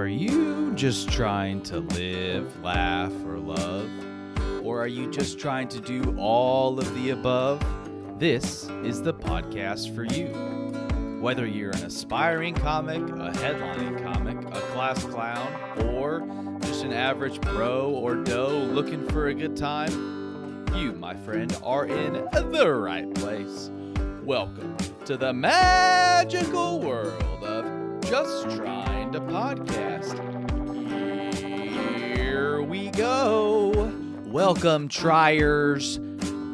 Are you just trying to live, laugh, or love? Or are you just trying to do all of the above? This is the podcast for you. Whether you're an aspiring comic, a headlining comic, a class clown, or just an average bro or doe looking for a good time, you, my friend, are in the right place. Welcome to the magical world of Just Trying to Podcast. Here we go. Welcome, triers,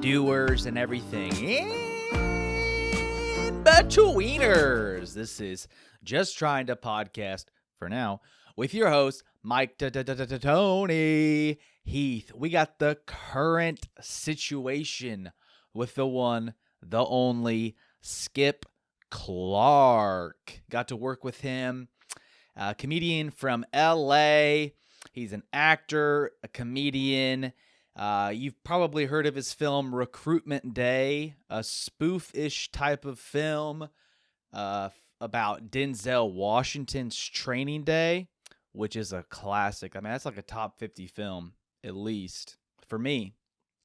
doers, and everything in betweeners. This is Just Trying to Podcast for now with your host, Mike Tony Heath. We got the current situation with the one, the only Skip Clark. Got to work with him, a comedian from LA. He's an actor, a comedian. You've probably heard of his film Recruitment Day, a spoof-ish type of film about Denzel Washington's training day, which is a classic. I mean, that's like a top 50 film, at least, for me.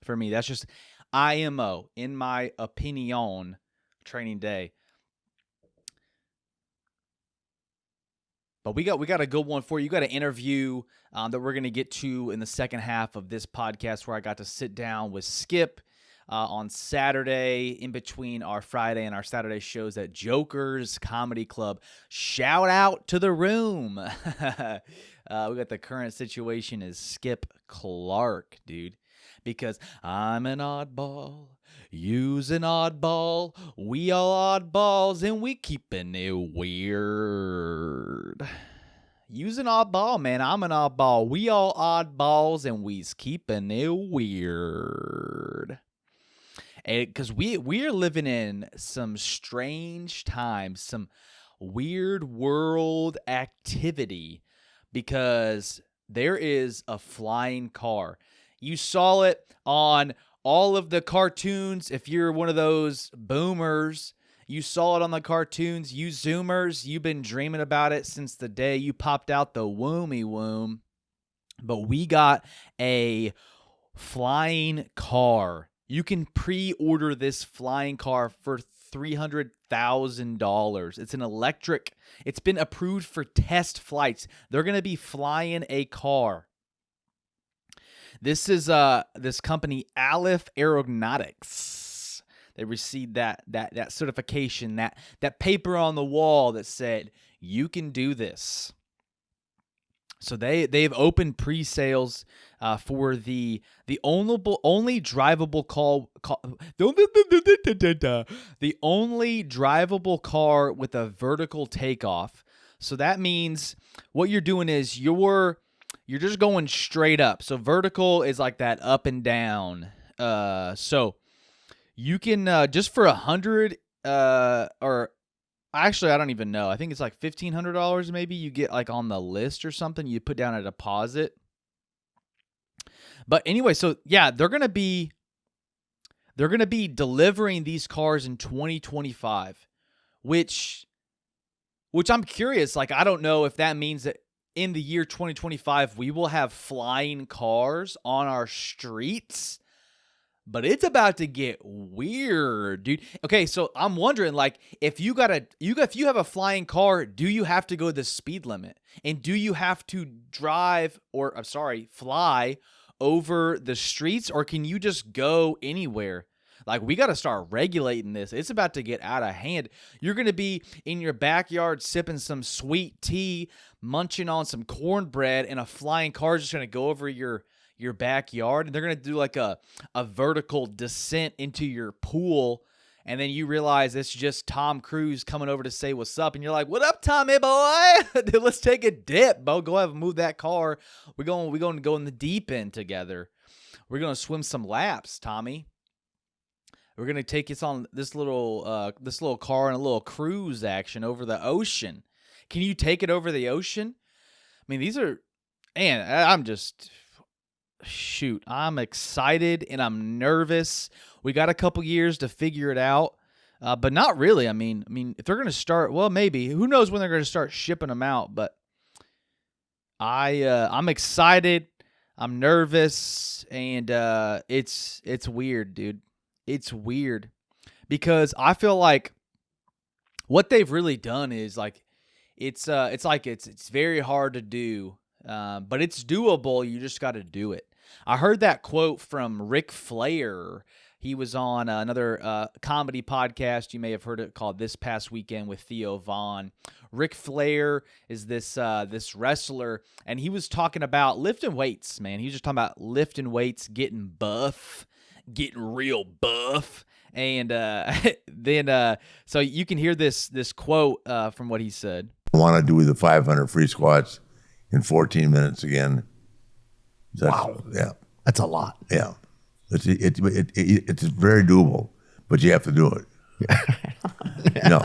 That's just IMO, in my opinion, training day. But we got a good one for you. You got an interview that we're going to get to in the second half of this podcast where I got to sit down with Skip on Saturday in between our Friday and our Saturday shows at Joker's Comedy Club. Shout out to the room. We got the current situation is Skip Clark, dude. Because I'm an oddball, you's an oddball, we all oddballs, and we keeping it weird. You's an oddball, man, I'm an oddball, we all oddballs, and we's keeping it weird. Because we're living in some strange times, some weird world activity, because there is a flying car. You saw it on all of the cartoons. If you're one of those boomers, you saw it on the cartoons. You Zoomers, you've been dreaming about it since the day you popped out the womby womb. But we got a flying car. You can pre-order this flying car for $300,000. It's an electric. It's been approved for test flights. They're going to be flying a car. This is this company, Aleph Aeronautics. They received that certification, that paper on the wall that said you can do this. So they've opened pre-sales for the only drivable the only drivable car with a vertical takeoff. So that means what you're doing is you're just going straight up. So vertical is like that up and down. So you can just for $100 or actually I don't even know. I think it's like $1,500 maybe. You get like on the list or something. You put down a deposit. But anyway, so yeah, they're gonna be delivering these cars in 2025, which I'm curious. Like I don't know if that means that in the year 2025, we will have flying cars on our streets, but it's about to get weird, dude. Okay, so I'm wondering, like, if you have a flying car, do you have to go the speed limit? And do you have to fly over the streets, or can you just go anywhere? Like, we got to start regulating this. It's about to get out of hand. You're going to be in your backyard sipping some sweet tea, munching on some cornbread, and a flying car is just going to go over your backyard. And they're going to do like a vertical descent into your pool. And then you realize it's just Tom Cruise coming over to say what's up. And you're like, what up, Tommy boy? Let's take a dip, Bo. Go ahead and move that car. We're going to go in the deep end together. We're going to swim some laps, Tommy. We're going to take us on this little car and a little cruise action over the ocean. Can you take it over the ocean? I mean, I'm excited and I'm nervous. We got a couple years to figure it out, but not really. I mean, if they're going to start, well, maybe. Who knows when they're going to start shipping them out, but I'm excited. I'm nervous, and it's weird, dude. It's weird because I feel like what they've really done is like it's very hard to do, but it's doable. You just got to do it. I heard that quote from Ric Flair. He was on another comedy podcast. You may have heard it called This Past Weekend with Theo Vaughn. Ric Flair is this wrestler, and he was talking about lifting weights, man. He was just talking about lifting weights, getting buff, getting real buff. And then so you can hear this quote from what he said. I want to do the 500 free squats in 14 minutes again. Wow. Yeah. That's a lot. Yeah. It's very doable, but you have to do it. No.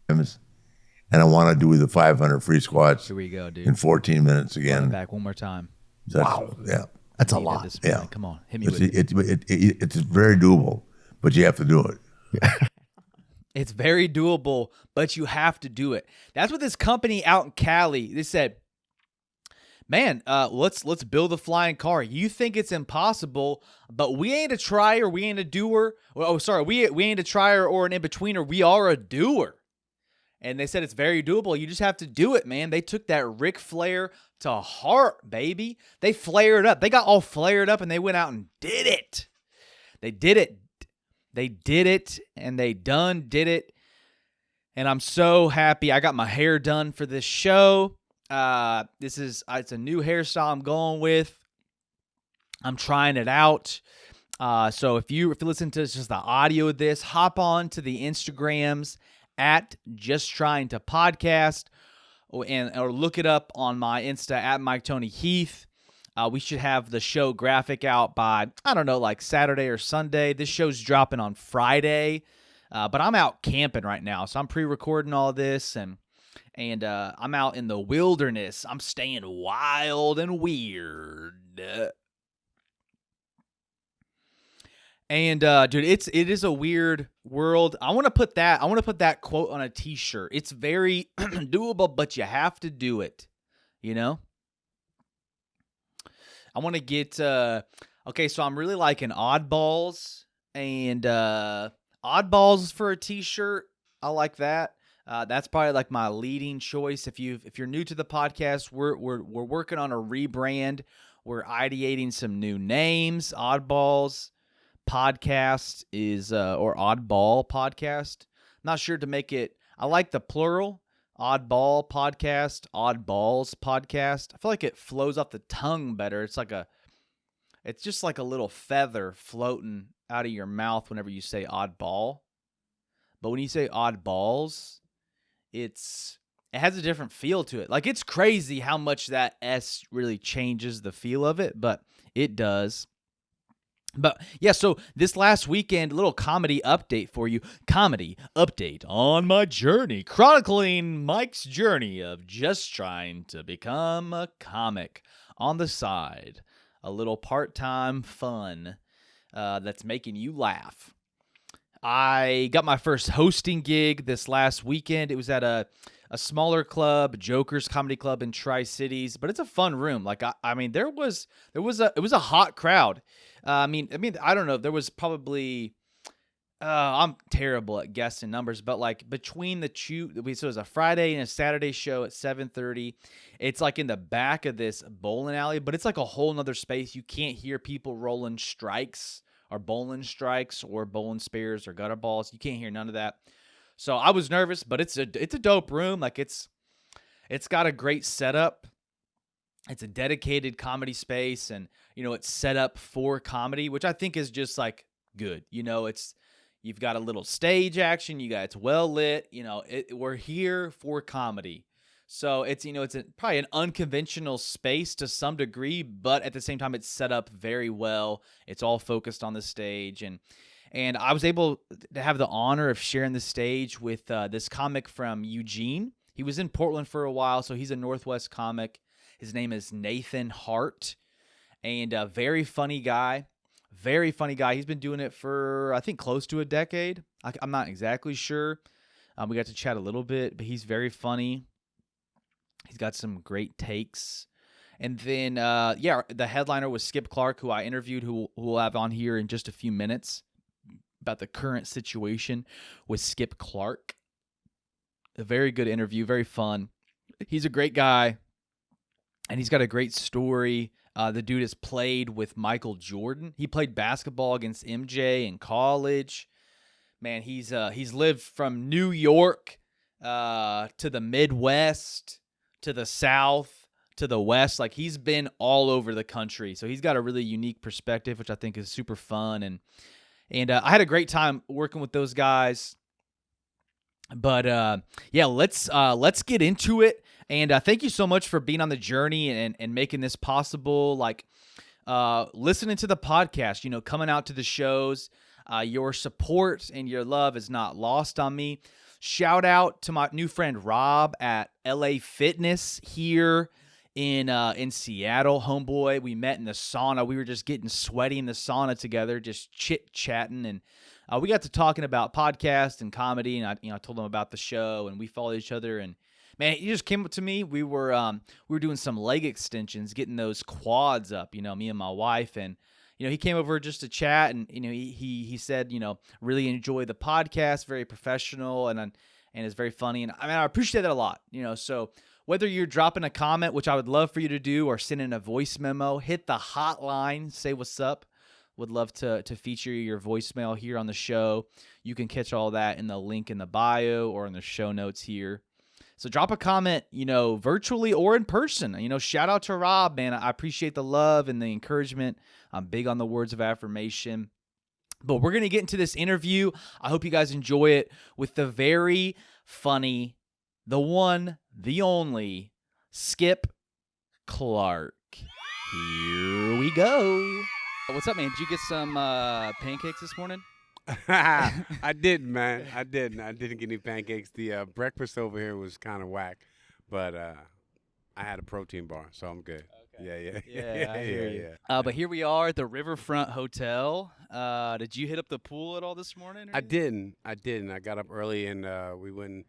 And I want to do the 500 free squats Here we go, dude. in 14 minutes Run again. it back one more time. Wow. Yeah. That's a You did lot. this, Yeah. man. Come on, hit me with it. It's very doable, but you have to do it. It's very doable, but you have to do it. That's what this company out in Cali, they said, man, let's build a flying car. You think it's impossible, but we ain't a trier, we ain't a doer. We ain't a trier or an in-betweener. We are a doer. And they said it's very doable. You just have to do it, man. They took that Ric Flair to heart, baby. They flared up. They got all flared up, and they went out and did it. They did it. They did it, and they did it. And I'm so happy. I got my hair done for this show. It's a new hairstyle I'm going with. I'm trying it out. So if you listen to just the audio of this, hop on to the Instagrams at Just Trying to Podcast, or look it up on my Insta at Mike Tony Heath. We should have the show graphic out by, I don't know, like Saturday or Sunday. This show's dropping on Friday, but I'm out camping right now, so I'm pre-recording all this, and I'm out in the wilderness. I'm staying wild and weird. And dude, it is a weird world. I want to put that quote on a t-shirt. It's very doable, but you have to do it. You know? I want to get okay, so I'm really liking oddballs, and oddballs for a t-shirt. I like that. That's probably like my leading choice. If you're new to the podcast, we're working on a rebrand. We're ideating some new names. Oddballs podcast is or oddball podcast. Not sure to make it. I like the plural. Oddball podcast, oddballs podcast. I feel like it flows off the tongue better. It's just like a little feather floating out of your mouth whenever you say oddball. But when you say oddballs, it has a different feel to it. Like, it's crazy how much that S really changes the feel of it, but it does. But yeah, so this last weekend, a little comedy update for you. Comedy update on my journey, chronicling Mike's journey of just trying to become a comic on the side. A little part-time fun that's making you laugh. I got my first hosting gig this last weekend. It was at a smaller club, Joker's Comedy Club in Tri-Cities, but it's a fun room. Like I mean, it was a hot crowd. I mean, I don't know. There was probably, I'm terrible at guessing numbers, but like between the two, so it was a Friday and a Saturday show at 7:30. It's like in the back of this bowling alley, but it's like a whole nother space. You can't hear people rolling strikes or bowling strikes or bowling spears or gutter balls. You can't hear none of that. So I was nervous, but it's a dope room. Like it's got a great setup. It's a dedicated comedy space, and it's set up for comedy, which I think is just like good. You've got a little stage action. It's well lit. We're here for comedy. So it's probably an unconventional space to some degree, but at the same time, it's set up very well. It's all focused on the stage, and I was able to have the honor of sharing the stage with this comic from Eugene. He was in Portland for a while, so he's a Northwest comic. His name is Nathan Hart, and a very funny guy. Very funny guy. He's been doing it for, I think, close to a decade. I'm not exactly sure. We got to chat a little bit, but he's very funny. He's got some great takes. And then, the headliner was Skip Clark, who I interviewed, who we'll have on here in just a few minutes about the current situation with Skip Clark. A very good interview, very fun. He's a great guy, and he's got a great story. The dude has played with Michael Jordan. He played basketball against MJ in college. Man, he's lived from New York to the Midwest, to the South, to the West. Like, he's been all over the country. So he's got a really unique perspective, which I think is super fun. And I had a great time working with those guys. But let's get into it. And thank you so much for being on the journey and making this possible. Like, listening to the podcast, coming out to the shows. Your support and your love is not lost on me. Shout out to my new friend Rob at LA Fitness here in Seattle, homeboy. We met in the sauna. We were just getting sweaty in the sauna together, just chit-chatting, and we got to talking about podcasts and comedy, and I told him about the show, and we followed each other, and man, he just came up to me. We were doing some leg extensions, getting those quads up, me and my wife, and he came over just to chat, and he said, really enjoy the podcast, very professional, and it's very funny, and I appreciate that a lot, So whether you're dropping a comment, which I would love for you to do, or sending a voice memo, hit the hotline, say what's up. Would love to feature your voicemail here on the show. You can catch all that in the link in the bio or in the show notes here. So drop a comment, virtually or in person. Shout out to Rob, man. I appreciate the love and the encouragement. I'm big on the words of affirmation. But we're going to get into this interview. I hope you guys enjoy it with the very funny, the one, the only, Skip Clark. Here we go. What's up, man? Did you get some pancakes this morning? I didn't, man. I didn't get any pancakes. The breakfast over here was kind of whack, but I had a protein bar, so I'm good. Okay. Yeah, I hear you. But here we are at the Riverfront Hotel. Did you hit up the pool at all this morning? I didn't. I got up early, and we went and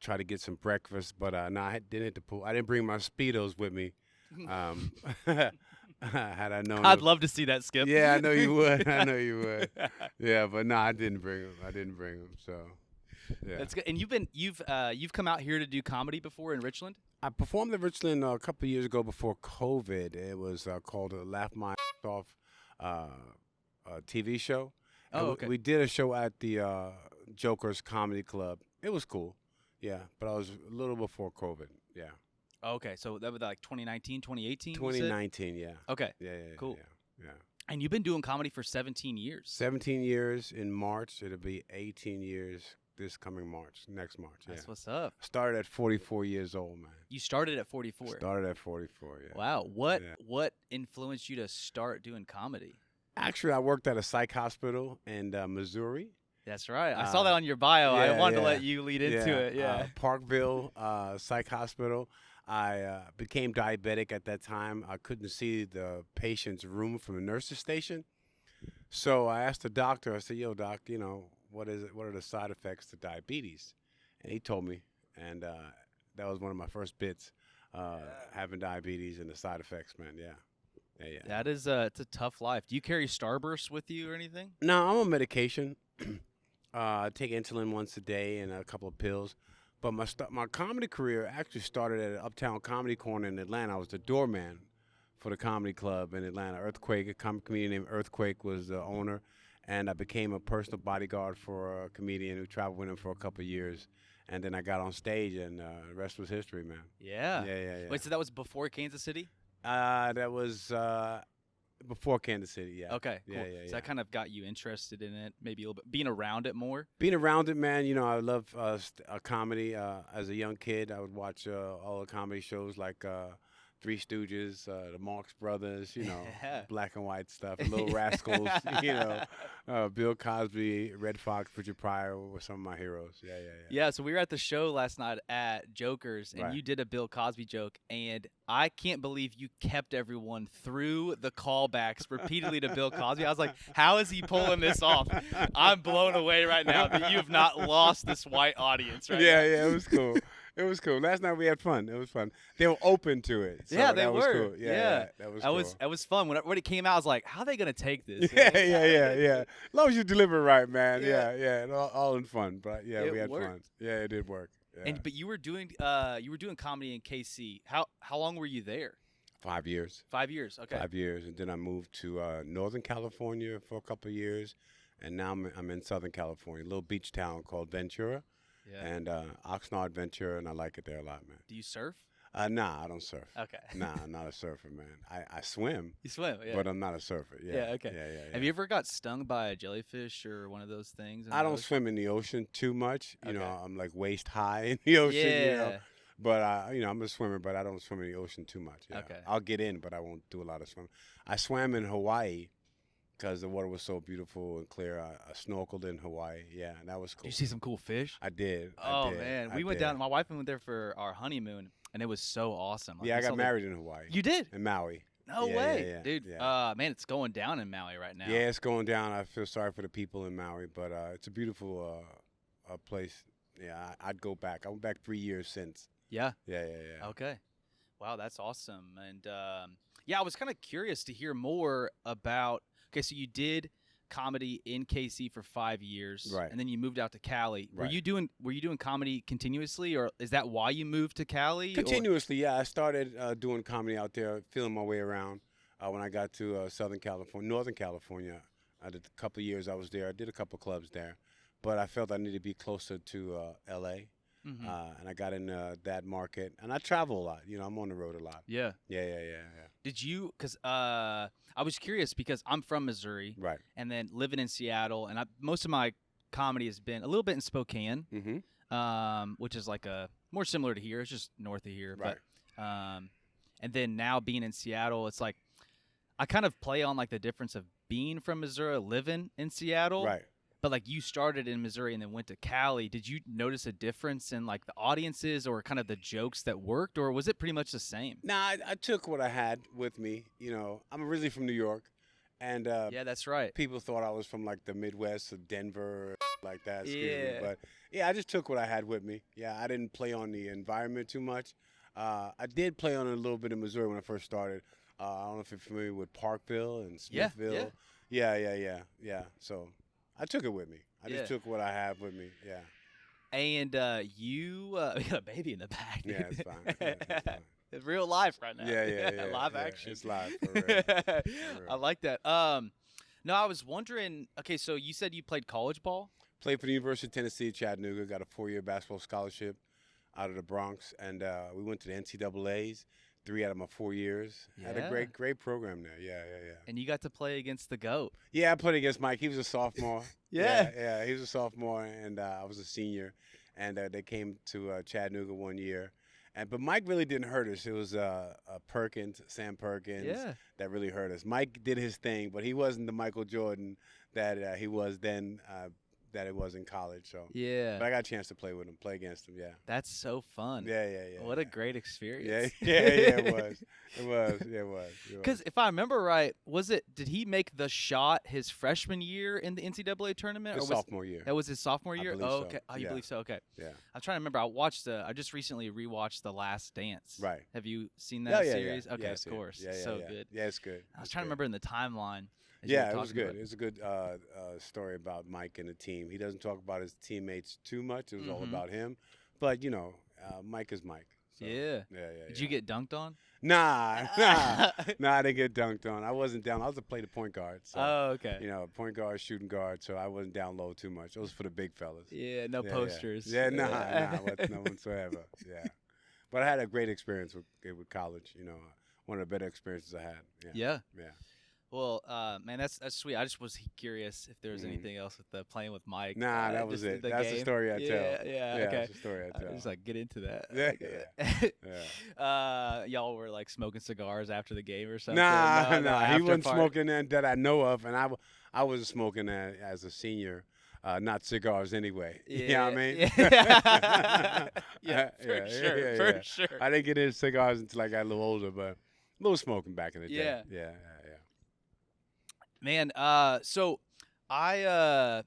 tried to get some breakfast, but no, I didn't hit the pool. I didn't bring my Speedos with me. Had I known, I'd love to see that, Skip. Yeah, I know you would. Yeah, but no, I didn't bring them. So, yeah. That's good. And you've come out here to do comedy before in Richland? I performed in Richland a couple of years ago before COVID. It was called Laugh My Off TV show. Oh, okay. We did a show at the Joker's Comedy Club. It was cool. Yeah, but I was a little before COVID. Yeah. Okay, so that was like 2019, 2018? 2019, yeah. Okay. Yeah. Cool. Yeah. And you've been doing comedy for 17 years. 17 years in March. It'll be 18 years this coming next March. Yeah. That's what's up. Started at 44 years old, man. You started at 44? Started at 44, yeah. Wow. What influenced you to start doing comedy? Actually, I worked at a psych hospital in Missouri. That's right. I saw that on your bio. Yeah, I wanted to let you lead into it. Yeah. Parkville Psych Hospital. I became diabetic at that time. I couldn't see the patient's room from the nurse's station. So I asked the doctor, I said, yo, doc, what is it? What are the side effects to diabetes? And he told me. And that was one of my first bits, having diabetes and the side effects, man. Yeah. That is it's a tough life. Do you carry Starburst with you or anything? No, I'm on medication. I take insulin once a day and a couple of pills. But my comedy career actually started at Uptown Comedy Corner in Atlanta. I was the doorman for the comedy club in Atlanta. Earthquake, a comedian named Earthquake was the owner, and I became a personal bodyguard for a comedian who traveled with him for a couple of years. And then I got on stage, and the rest was history, man. Yeah. Yeah. Wait, so that was before Kansas City? That was before Kansas City, yeah. Okay, cool. Yeah. So that kind of got you interested in it, maybe a little bit, being around it more? Being around it, man, I love comedy. As a young kid, I would watch all the comedy shows like Three Stooges, the Marx Brothers, black and white stuff, Little Rascals, Bill Cosby, Red Fox, Richard Pryor were some of my heroes. Yeah. Yeah, so we were at the show last night at Joker's, and Right. you did a Bill Cosby joke, and I can't believe you kept everyone through the callbacks repeatedly to Bill Cosby. I was like, how is he pulling this off? I'm blown away right now that you have not lost this white audience right now. Yeah, it was cool. It was cool. Last night we had fun. It was fun. They were open to it. So Yeah, they that was were. Cool. Yeah, that was cool. That was fun. When it came out, I was like, how are they gonna take this? Yeah. As long as you deliver right, man. Yeah. Yeah. All in fun. But yeah, we had fun. worked. Yeah, it did work. Yeah. But you were doing comedy in KC. How long were you there? 5 years. 5 years. Okay. 5 years, and then I moved to Northern California for a couple of years, and now I'm in Southern California, a little beach town called Ventura, and Oxnard, Ventura, and I like it there a lot, man. Do you surf? Nah, I don't surf. Okay. Nah, I'm not a surfer, man. I swim, You swim. Yeah. but I'm not a surfer. Yeah. Okay. Yeah. Have you ever got stung by a jellyfish or one of those things? I don't swim in the ocean too much. You know, Okay. I'm like waist high in the ocean. Yeah. You know? But I'm a swimmer, but I don't swim in the ocean too much. Yeah. Okay. I'll get in, but I won't do a lot of swimming. I swam in Hawaii because the water was so beautiful and clear. I snorkeled in Hawaii. Yeah, and that was cool. Did you see some cool fish? I did. Oh man, we went down. My wife went there for our honeymoon, and it was so awesome. Like, Yeah, I we got saw married in Hawaii. You did? In Maui. No Yeah, way, yeah, dude. yeah. Man, it's going down in Maui right now. Yeah, it's going down. I feel sorry for the people in Maui, but it's a beautiful place. Yeah, I'd go back. I went back 3 years since. Yeah. Yeah. Okay. Wow, that's awesome. And I was kind of curious to hear more about. Okay, so you did comedy in KC for 5 years, Right. And then you moved out to Cali. Right. Were you doing comedy continuously, or is that why you moved to Cali? or- Continuously, yeah. I started doing comedy out there, feeling my way around. When I got to Northern California, I did a couple of years I was there. I did a couple of clubs there, but I felt I needed to be closer to L.A., Mhm. and I got in that market. And I travel a lot. You know, I'm on the road a lot. Yeah. Yeah. Did you? Because I was curious because I'm from Missouri, Right. and then living in Seattle, and most of my comedy has been a little bit in Spokane, which is like more similar to here. It's just north of here, Right. but and then now being in Seattle, it's like I kind of play on like the difference of being from Missouri, living in Seattle, Right. But like you started in Missouri and then went to Cali. Did you notice a difference in like the audiences or kind of the jokes that worked, or was it pretty much the same? Nah, I took what I had with me. You know, I'm originally from New York, and Yeah, that's right. people thought I was from like the Midwest or Denver, like that. Excuse Yeah. me. But yeah, I just took what I had with me. Yeah, I didn't play on the environment too much. I did play on it a little bit in Missouri when I first started. I don't know if you're familiar with Parkville and Yeah, Smithville. Yeah. So I took it with me. I just took what I have with me. Yeah. And you we got a baby in the back. Yeah, it's fine. It's fine. It's real life right now. Yeah. Live yeah, action. It's live. For real. I real. like that. No, I was wondering. Okay, so you said you played college ball. Played for the University of Tennessee, Chattanooga. Got a 4-year basketball scholarship out of the Bronx, and we went to the NCAA's 3 out of my 4 years. Had a Yeah. great program there. Yeah. And you got to play against the GOAT. Yeah, I played against Mike. He was a sophomore. Yeah. Yeah, he was a sophomore, and I was a senior. And they came to Chattanooga one year. But Mike really didn't hurt us. It was Sam Perkins, that really hurt us. Mike did his thing, but he wasn't the Michael Jordan that he was then, that it was in college. So, Yeah. but I got a chance to play with him, play against him. Yeah. That's so fun. Yeah. What a great experience. Yeah. It was. It was. Because if I remember right, did he make the shot his freshman year in the NCAA tournament? His sophomore year. That was his sophomore I year? believe Oh, so. okay. Oh, you Yeah. believe so? Okay. Yeah. I'm trying to remember. I just recently rewatched The Last Dance. Right. Have you seen that Yeah. series? Okay, Yeah, of course. Yeah. So good. Yeah, it's good. I was It's trying to good. remember in the timeline. as you were Yeah, it was talking about good. It was a good story about Mike and the team. He doesn't talk about his teammates too much. It was all Mhm. about him. But, Mike is Mike. So, Yeah. Yeah. Did you get dunked on? Nah, I didn't get dunked on. I wasn't down. I was to play the point guard. So, Oh, okay. point guard, shooting guard. So I wasn't down low too much. It was for the big fellas. Yeah, no Yeah, posters. Yeah, nah, no whatsoever. Yeah. But I had a great experience with college. One of the better experiences I had. Yeah. Yeah. Well, man, that's sweet. I just was curious if there was anything else with the playing with Mike. Nah, that was just it. the That's the game. story I tell. Yeah, okay. That's the story I tell. Just like get into that. Yeah. Y'all were like smoking cigars after the game or something. Nah, No, he after wasn't party? smoking that I know of, and I wasn't smoking that as a senior, not cigars anyway. You know what I mean? Yeah, for sure, for sure. I didn't get into cigars until I got a little older, but a little smoking back in the day. Yeah. Man, so I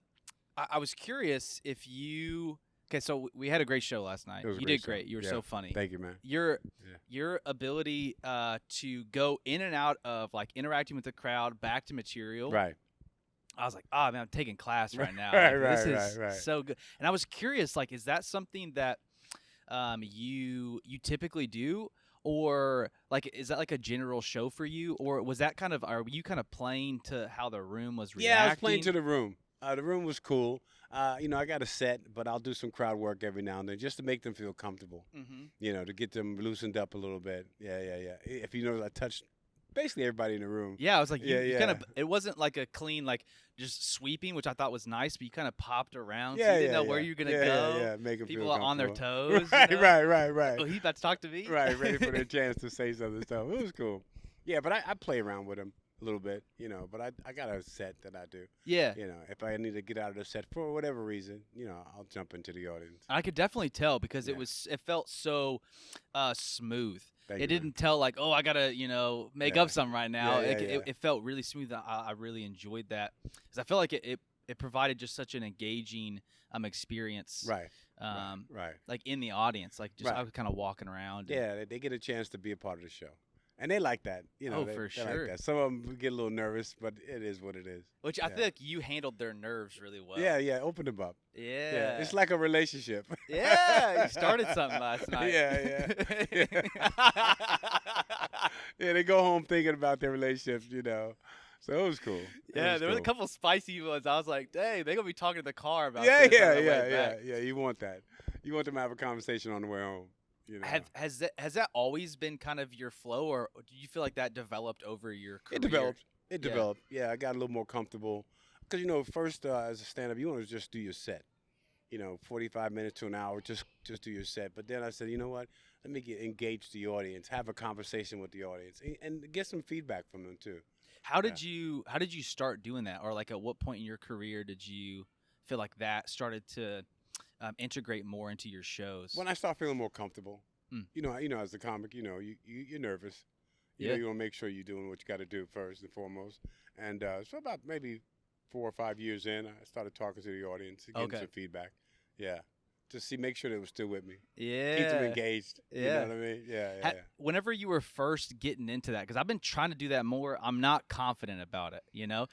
was curious if you Okay, so we had a great show last night. It was a You great did great. show. You were Yeah. so funny. Thank you, man. Your ability to go in and out of like interacting with the crowd, back to material. Right. I was like, oh man, I'm taking class right now. Right, Like, this right, is right. so good. And I was curious, like, is that something that you typically do, or like is that like a general show for you, or was that kind of are you kind of playing to how the room was reacting? Yeah, I was playing to the room. The room was cool. I got a set, but I'll do some crowd work every now and then just to make them feel comfortable. Mm-hmm. To get them loosened up a little bit. Yeah. If you notice, I touched basically everybody in the room. Yeah, I was like, you kind of. Yeah. It wasn't like a clean like just sweeping, which I thought was nice, but you kind of popped around, so Yeah, you didn't know yeah. where you're gonna Yeah, go. yeah, make 'em People feel are on their comfortable. toes. Right, you know? right. Oh, he about to talk to me. Right, ready for their chance to say something. So it was cool. Yeah, but I play around with them a little bit, but I got a set that I do. Yeah. If I need to get out of the set for whatever reason, I'll jump into the audience. I could definitely tell because Yeah. it felt so smooth. Thank It you, man. didn't tell like, oh, I gotta make Yeah. up something right now. Yeah, It felt really smooth. I really enjoyed that because I felt like it provided just such an engaging experience. Right. Right. Like in the audience, like just Right. I was kind of walking around. Yeah, they get a chance to be a part of the show. And they like that. Oh, they, for they sure. Like that. Some of them get a little nervous, but it is what it is. Which I Yeah. feel like you handled their nerves really well. Yeah, open them up. Yeah. It's like a relationship. Yeah, you started something last night. Yeah. Yeah, they go home thinking about their relationships, So it was cool. Yeah, there was a couple spicy ones. I was like, dang, they're going to be talking to the car about Yeah, this on the way back. yeah. You want that. You want them to have a conversation on the way home. Has that always been kind of your flow, or do you feel like that developed over your career? It developed. Yeah, I got a little more comfortable. Because, first as a stand-up, you want to just do your set. 45 minutes to an hour, just do your set. But then I said, you know what? Let me engage the audience, have a conversation with the audience, and get some feedback from them, too. How did you start doing that? Or like at what point in your career did you feel like that started to integrate more into your shows? When I start feeling more comfortable, Mm. as a comic, you're nervous. Yeah. You want to make sure you're doing what you got to do first and foremost. And so about maybe 4 or 5 years in, I started talking to the audience, getting some feedback. Yeah, to make sure they were still with me. Yeah. Keep them engaged. Yeah. You know what I mean? Yeah. Whenever you were first getting into that, because I've been trying to do that more, I'm not confident about it.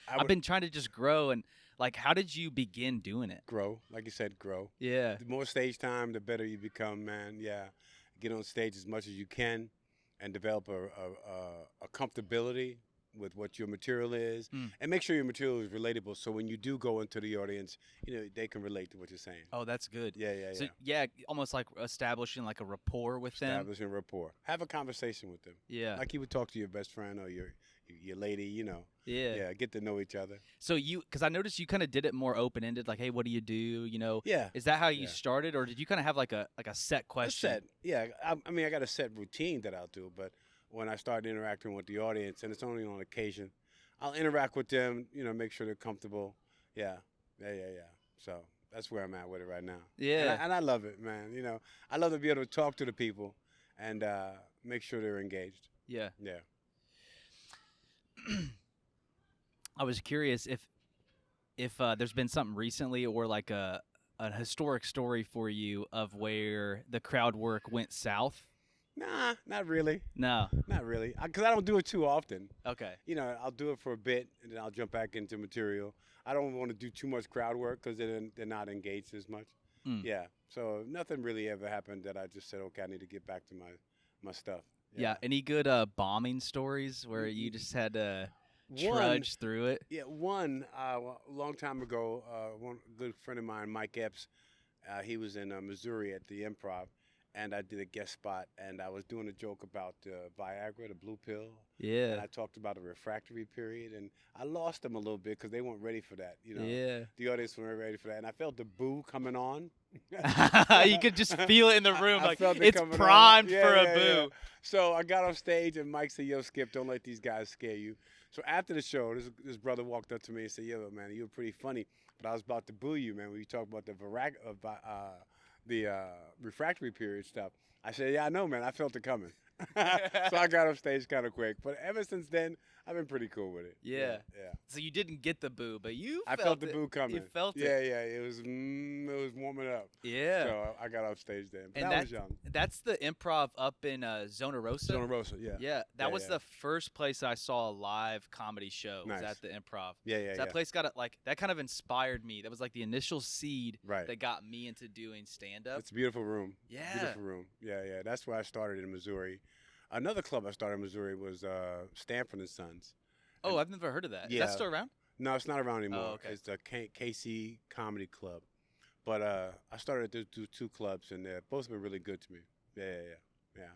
I've been trying to just grow, and like, how did you begin doing it? Grow, like you said, grow. Yeah. The more stage time, the better you become, man. Yeah, get on stage as much as you can, and develop a comfortability with what your material is, and make sure your material is relatable. So when you do go into the audience, they can relate to what you're saying. Oh, that's good. Yeah. So almost like establishing like a rapport with them. Establishing rapport. Have a conversation with them. Yeah. Like you would talk to your best friend or your lady. Yeah. Yeah. Get to know each other. So because I noticed you kind of did it more open ended, like, hey, what do you do? Yeah. Is that how you started, or did you kind of have like a set question? A set. Yeah. I mean, I got a set routine that I'll do, but when I start interacting with the audience, and it's only on occasion, I'll interact with them, make sure they're comfortable. Yeah. So that's where I'm at with it right now. Yeah. And I love it, man. I love to be able to talk to the people and make sure they're engaged. Yeah. Yeah. I was curious if there's been something recently, or like a historic story for you of where the crowd work went south. Nah, not really. No. Not really. Because I don't do it too often. Okay. I'll do it for a bit, and then I'll jump back into material. I don't want to do too much crowd work because they're not engaged as much. Yeah. So nothing really ever happened that I just said, okay, I need to get back to my stuff. Yeah. Any good bombing stories where you just had to trudge through it? Yeah. One, a long time ago, one good friend of mine, Mike Epps, he was in Missouri at the Improv. And I did a guest spot, and I was doing a joke about Viagra, the blue pill. Yeah. And I talked about the refractory period, and I lost them a little bit because they weren't ready for that. Yeah. The audience weren't ready for that, and I felt the boo coming on. You could just feel it in the room, I like felt it it's coming primed on. for a Yeah. boo. So I got off stage, and Mike said, "Yo, Skip, don't let these guys scare you." So after the show, this brother walked up to me and said, "Yo, man, you were pretty funny, but I was about to boo you, man, when you talked about the refractory period stuff." I said, "Yeah, I know, man. I felt it coming." So I got off stage kind of quick. But ever since then, I've been pretty cool with it. Yeah. Yeah. So you didn't get the boo, but I felt the boo coming. You felt yeah, it. Yeah, it was warming up. Yeah. So I got off stage then. But And I was young. that's the improv up in Zona Rosa. Zona Rosa, yeah. Yeah, that was yeah. the first place I saw a live comedy show. Was Nice. at the Improv. Yeah. That place got that kind of inspired me. That was like the initial seed Right. that got me into doing stand up. It's a beautiful room. Yeah. Beautiful room. Yeah. That's where I started in Missouri. Another club I started in Missouri was Stanford and Sons. Oh, I've never heard of that. Is Yeah. that still around? No, it's not around anymore. Oh, okay. It's the KC Comedy Club. But I started to do two clubs, and they've both been really good to me. Yeah.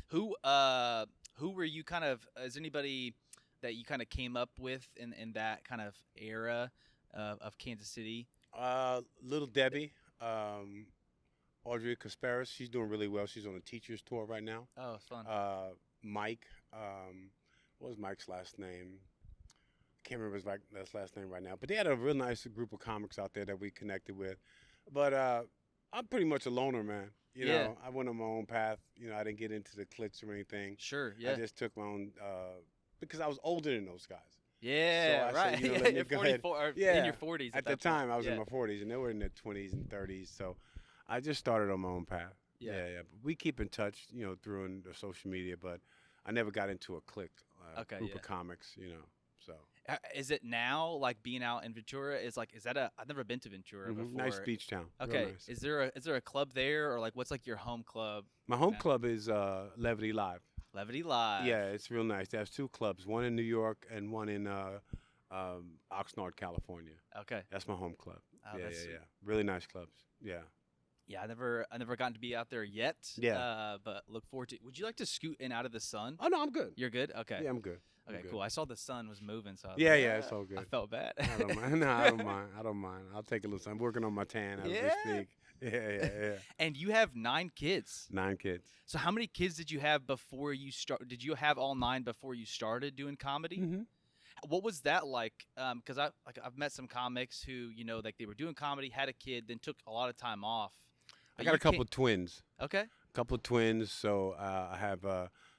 Who were you kind of? Is anybody that you kind of came up with in that kind of era of Kansas City? Little Debbie, Audrey Kasparis, she's doing really well. She's on a teacher's tour right now. Oh, fun. Mike, what was Mike's last name? Can't remember his last name right now. But they had a real nice group of comics out there that we connected with. But I'm pretty much a loner, man. You know, I went on my own path. You know, I didn't get into the cliques or anything. Sure, yeah. I just took my own because I was older than those guys. Yeah, So I right. said, you know, let me You're go 44, or Yeah. in your 40s. At that the time, point. I was Yeah. in my 40s, and they were in their 20s and 30s. So I just started on my own path. Yeah. But we keep in touch, you know, through the social media, but I never got into a clique, group of comics, you know. So Is it now like being out in Ventura? Is that I've never been to Ventura before. nice beach town. Real Okay, nice. is there a club there, or like what's like your home club? My home now? club is Levity Live. Levity Live. Yeah, it's real nice. There's two clubs, one in New York and one in Oxnard, California. Okay. That's my home club. Oh, yeah. that's sweet. Really nice clubs. Yeah. Yeah, I never gotten to be out there yet. Yeah. But look forward to. Would you like to scoot in out of the sun? Oh no, I'm good. You're good. Okay. Yeah, I'm good. I'm Okay, good. cool. I saw the sun was moving, so I was Yeah, like, yeah, it's all good. I felt bad. I don't mind. No, I don't mind. I don't mind. I'll take a little. I'm working on my tan as Yeah. we speak. Yeah. And you have 9 kids. 9 kids. So how many kids did you have before you start? Did you have all 9 before you started doing comedy? Mm-hmm. What was that like? Because I've met some comics who like they were doing comedy, had a kid, then took a lot of time off. I But got you a couple twins. Okay. A couple twins. So I have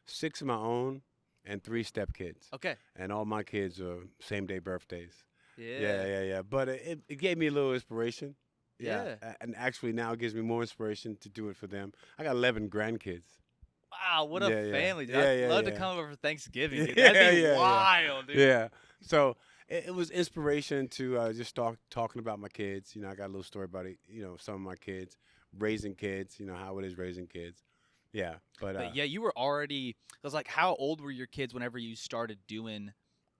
6 of my own and 3 stepkids. Okay. And all my kids are same day birthdays. Yeah. Yeah. But it gave me a little inspiration. Yeah. And actually now it gives me more inspiration to do it for them. I got 11 grandkids. Wow, what a Yeah, yeah. family, dude. Yeah, I'd yeah, love to yeah. come over for Thanksgiving, dude. Yeah, That'd be yeah, yeah. wild, dude. Yeah. So it was inspiration to just start talking about my kids. You know, I got a little story about it. You know, some of my kids, raising kids. You know how it is raising kids. Yeah, But yeah, you were already. I was like, how old were your kids whenever you started doing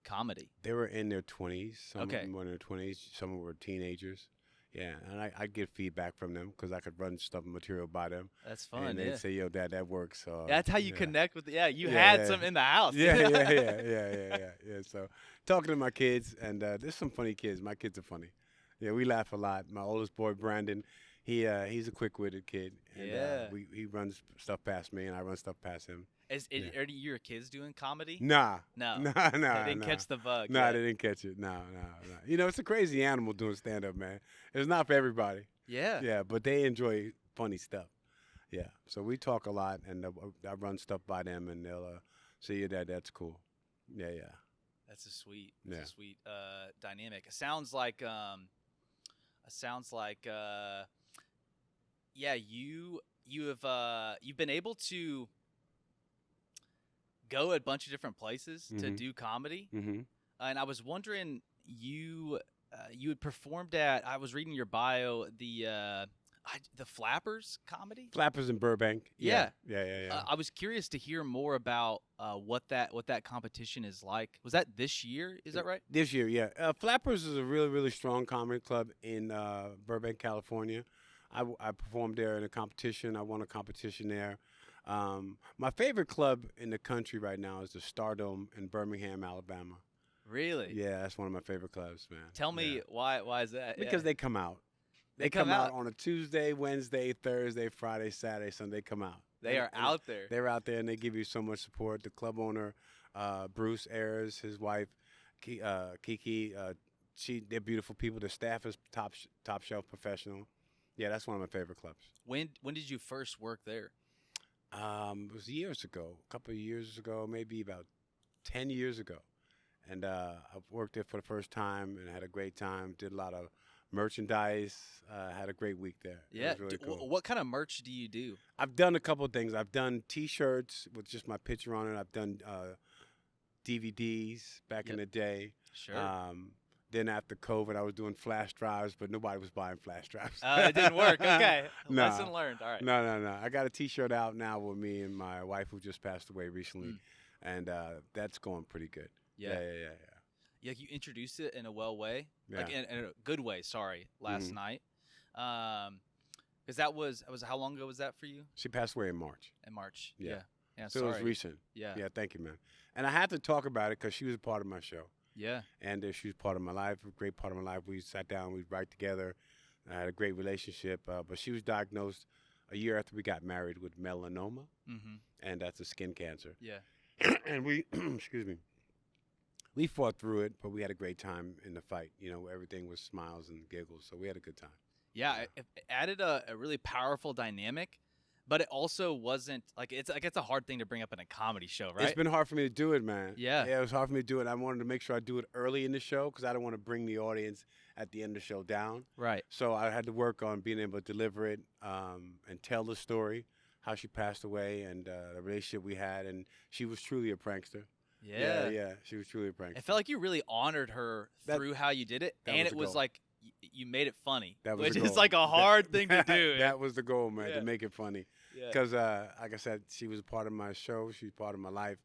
comedy? they were in their 20s. Some Okay. of them were in their 20s. Some were teenagers. Yeah, and I get feedback from them because I could run stuff material by them, That's fun. and Yeah. they'd say, "Yo, Dad, that works." That's how you yeah. connect with. Yeah, you Yeah, had yeah. some in the house. Yeah. So talking to my kids, and there's some funny kids. My kids are funny. Yeah, we laugh a lot. My oldest boy, Brandon, he's a quick-witted kid. And, Yeah. he runs stuff past me, and I run stuff past him. Are your kids doing comedy? Nah. No. Nah. They didn't catch the bug. Nah, yet. they didn't catch it. No. You know, it's a crazy animal doing stand-up, man. It's not for everybody. Yeah. Yeah, but they enjoy funny stuff. Yeah, so we talk a lot, and I run stuff by them, and they'll say, "Yeah, Dad, that's cool." Yeah. That's a sweet dynamic. It sounds like you've been able to go a bunch of different places to Mhm. do comedy. Mm-hmm. And I was wondering, you had performed at. I was reading your bio, the Flappers comedy. Flappers in Burbank. Yeah. Yeah. I was curious to hear more about what that competition is like. Was that this year? Is that right? This year, yeah. Flappers is a really, really strong comedy club in Burbank, California. I performed there in a competition. I won a competition there. My favorite club in the country right now is the Stardome in Birmingham, Alabama. Really? Yeah, that's one of my favorite clubs, man. Tell me Yeah. why is that? Because Yeah. they come out. They come come out out? on a Tuesday, Wednesday, Thursday, Friday, Saturday, Sunday. They come out. They are And out there. They're out there, and they give you so much support. The club owner, Bruce Ayers, his wife, Kiki, they're beautiful people. The staff is top shelf professional. Yeah, that's one of my favorite clubs. When did you first work there? It was years ago, a couple of years ago, maybe about 10 years ago. And I worked there for the first time and had a great time. Did a lot of merchandise. Had a great week there. Yeah. It was really cool. What kind of merch do you do? I've done a couple of things. I've done T-shirts with just my picture on it. I've done DVDs back in the day. Sure. Then after COVID, I was doing flash drives, but nobody was buying flash drives. It didn't work. Okay. Nah. Lesson learned. All right. No. I got a T-shirt out now with me and my wife who just passed away recently, and that's going pretty good. Yeah. Yeah. Yeah, you introduced it in a well way, Yeah. like in a good way. Sorry, last night, because that was how long ago was that for you? She passed away in March. In March. Yeah. Yeah. So sorry. it was recent. Yeah. Yeah, thank you, man. And I had to talk about it because she was a part of my show. Yeah. And she was part of my life, a great part of my life. We sat down, we write together. I had a great relationship. But she was diagnosed a year after we got married with melanoma, and that's a skin cancer. Yeah. And we, excuse me, we fought through it, but we had a great time in the fight. You know, everything was smiles and giggles, so we had a good time. Yeah. It added a really powerful dynamic, but it also wasn't it's a hard thing to bring up in a comedy show, right? It's been hard for me to do it, man. Yeah. Yeah, it was hard for me to do it. I wanted to make sure I do it early in the show because I don't want to bring the audience at the end of the show down. Right. So I had to work on being able to deliver it and tell the story, how she passed away and the relationship we had. And she was truly a prankster. Yeah. She was truly a prankster. I felt like you really honored her through how you did it, and was it the was goal. like you made it funny, That was which the is goal. like a hard thing to do. That was the goal, man, Yeah. to make it funny. Yeah. Because, like I said, she was a part of my show. She was part of my life.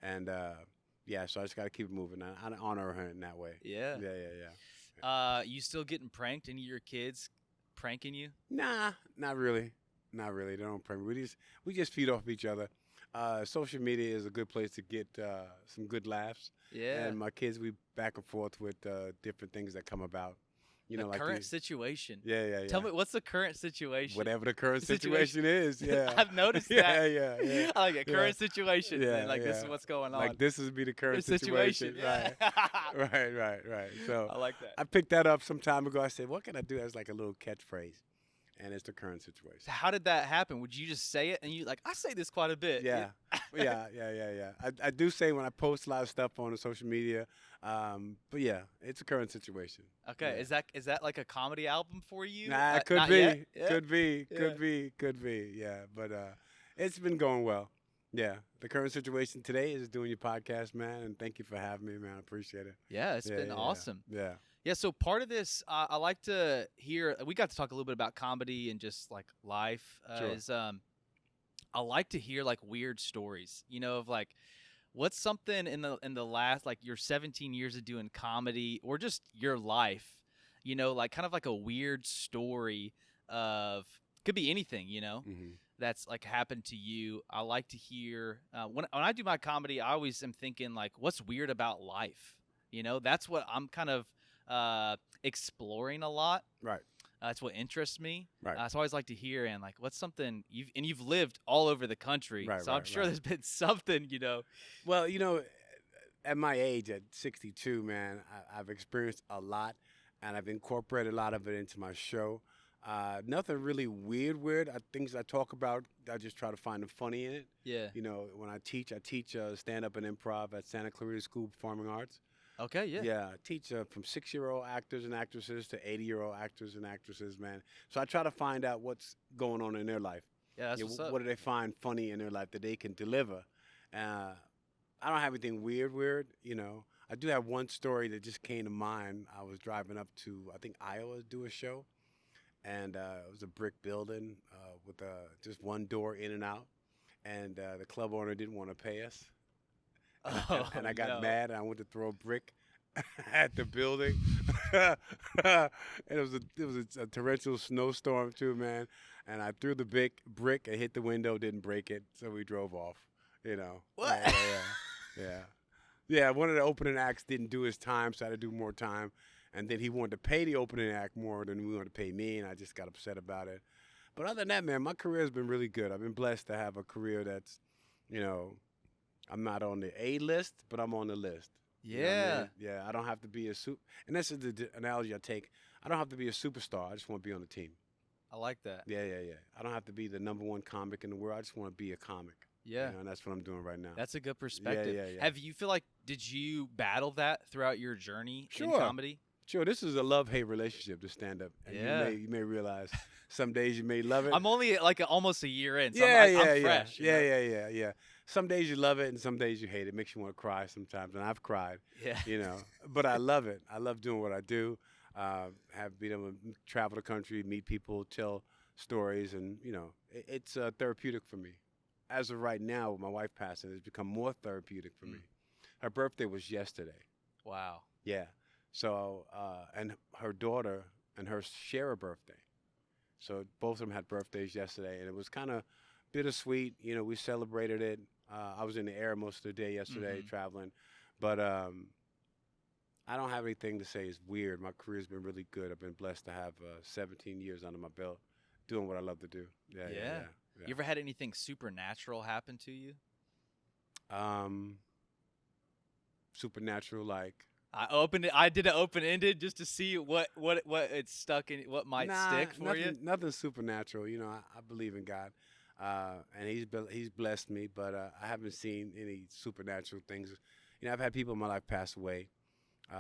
And, so I just got to keep it moving. I honor her in that way. Yeah. Yeah. You still getting pranked? Any of your kids pranking you? Nah, not really. Not really. They don't prank me. We just feed off each other. Social media is a good place to get some good laughs. Yeah. And my kids, we back and forth with different things that come about. You the know, like current situation. Yeah. Tell me, what's the current situation? Whatever the current Situation. situation is. Yeah. I've noticed Yeah, that. yeah. I like it. Yeah. Current situation. Yeah, man. Like this is yeah. what's going on. Like this is be the current The situation. Yeah. Right. So I like that. I picked that up some time ago. I said, what can I do as like a little catchphrase? And it's the current situation. So how did that happen? Would you just say it and you like? I say this quite a bit. Yeah. I do say when I post a lot of stuff on the social media, but yeah, it's a current situation. Okay. Yeah. Is that like a comedy album for you? Nah, it could not be. yet? Yeah. Could be. Yeah. Could be. Yeah, but it's been going well. Yeah, the current situation today is doing your podcast, man, and thank you for having me, man. I appreciate it. Yeah, it's been awesome. Yeah. Yeah, so part of this, I like to hear. We got to talk a little bit about comedy and just like life. Sure. I like to hear like weird stories. You know, of like what's something in the last like your 17 years of doing comedy or just your life. You know, like kind of like a weird story of could be anything. You know, that's like happened to you. I like to hear when I do my comedy. I always am thinking like, what's weird about life. You know, that's what I'm kind of exploring a lot. Right. That's what interests me. Right. So I always like to hear and like what's something you've lived all over the country. Right, so I'm right, sure right. there's been something, you know. Well, you know, at my age, at 62, man, I've experienced a lot, and I've incorporated a lot of it into my show. Nothing really weird. Things I talk about, I just try to find the funny in it. Yeah. You know, when I teach stand-up and improv at Santa Clarita School of Performing Arts. Okay. Yeah. Yeah, I teach from 6-year-old actors and actresses to 80-year-old actors and actresses, man. So I try to find out what's going on in their life. Yeah. That's what's up. What do they find funny in their life that they can deliver? I don't have anything weird, you know. I do have one story that just came to mind. I was driving up to, I think, Iowa to do a show. And it was a brick building with just one door in and out. And the club owner didn't want to pay us. And I got mad, and I went to throw a brick at the building. And it was a torrential snowstorm too, man. And I threw the brick, it hit the window, didn't break it, so we drove off. You know. What? Yeah. One of the opening acts didn't do his time, so I had to do more time. And then he wanted to pay the opening act more than we wanted to pay me, and I just got upset about it. But other than that, man, my career has been really good. I've been blessed to have a career that's, you know, I'm not on the A list, but I'm on the list. Yeah. You know what I mean? Yeah, I don't have to be and this is the analogy I take. I don't have to be a superstar. I just want to be on the team. I like that. Yeah. I don't have to be the number one comic in the world. I just want to be a comic. Yeah. You know, and that's what I'm doing right now. That's a good perspective. Yeah. Have you feel like, did you battle that throughout your journey in Sure. comedy? Sure, this is a love-hate relationship to stand up. And Yeah. you may realize some days you may love it. I'm only like almost a year in, so yeah, I'm fresh. you know? Yeah. Some days you love it and some days you hate it. It makes you want to cry sometimes, and I've cried. Yeah. You know, but I love it. I love doing what I do. Have been able to travel the country, meet people, tell stories, and you know, it's therapeutic for me. As of right now, with my wife passing, it's become more therapeutic for me. Her birthday was yesterday. Wow. Yeah. So, and her daughter and her share a birthday. So both of them had birthdays yesterday, and it was kind of bittersweet. You know, we celebrated it. I was in the air most of the day yesterday traveling, but I don't have anything to say is weird. My career's been really good. I've been blessed to have 17 years under my belt doing what I love to do. Yeah. You ever had anything supernatural happen to you? Supernatural, like I did an open-ended just to see what it's stuck in, what might stick for you. Nothing supernatural. You know, I believe in God, and He's blessed me, but I haven't seen any supernatural things. You know, I've had people in my life pass away.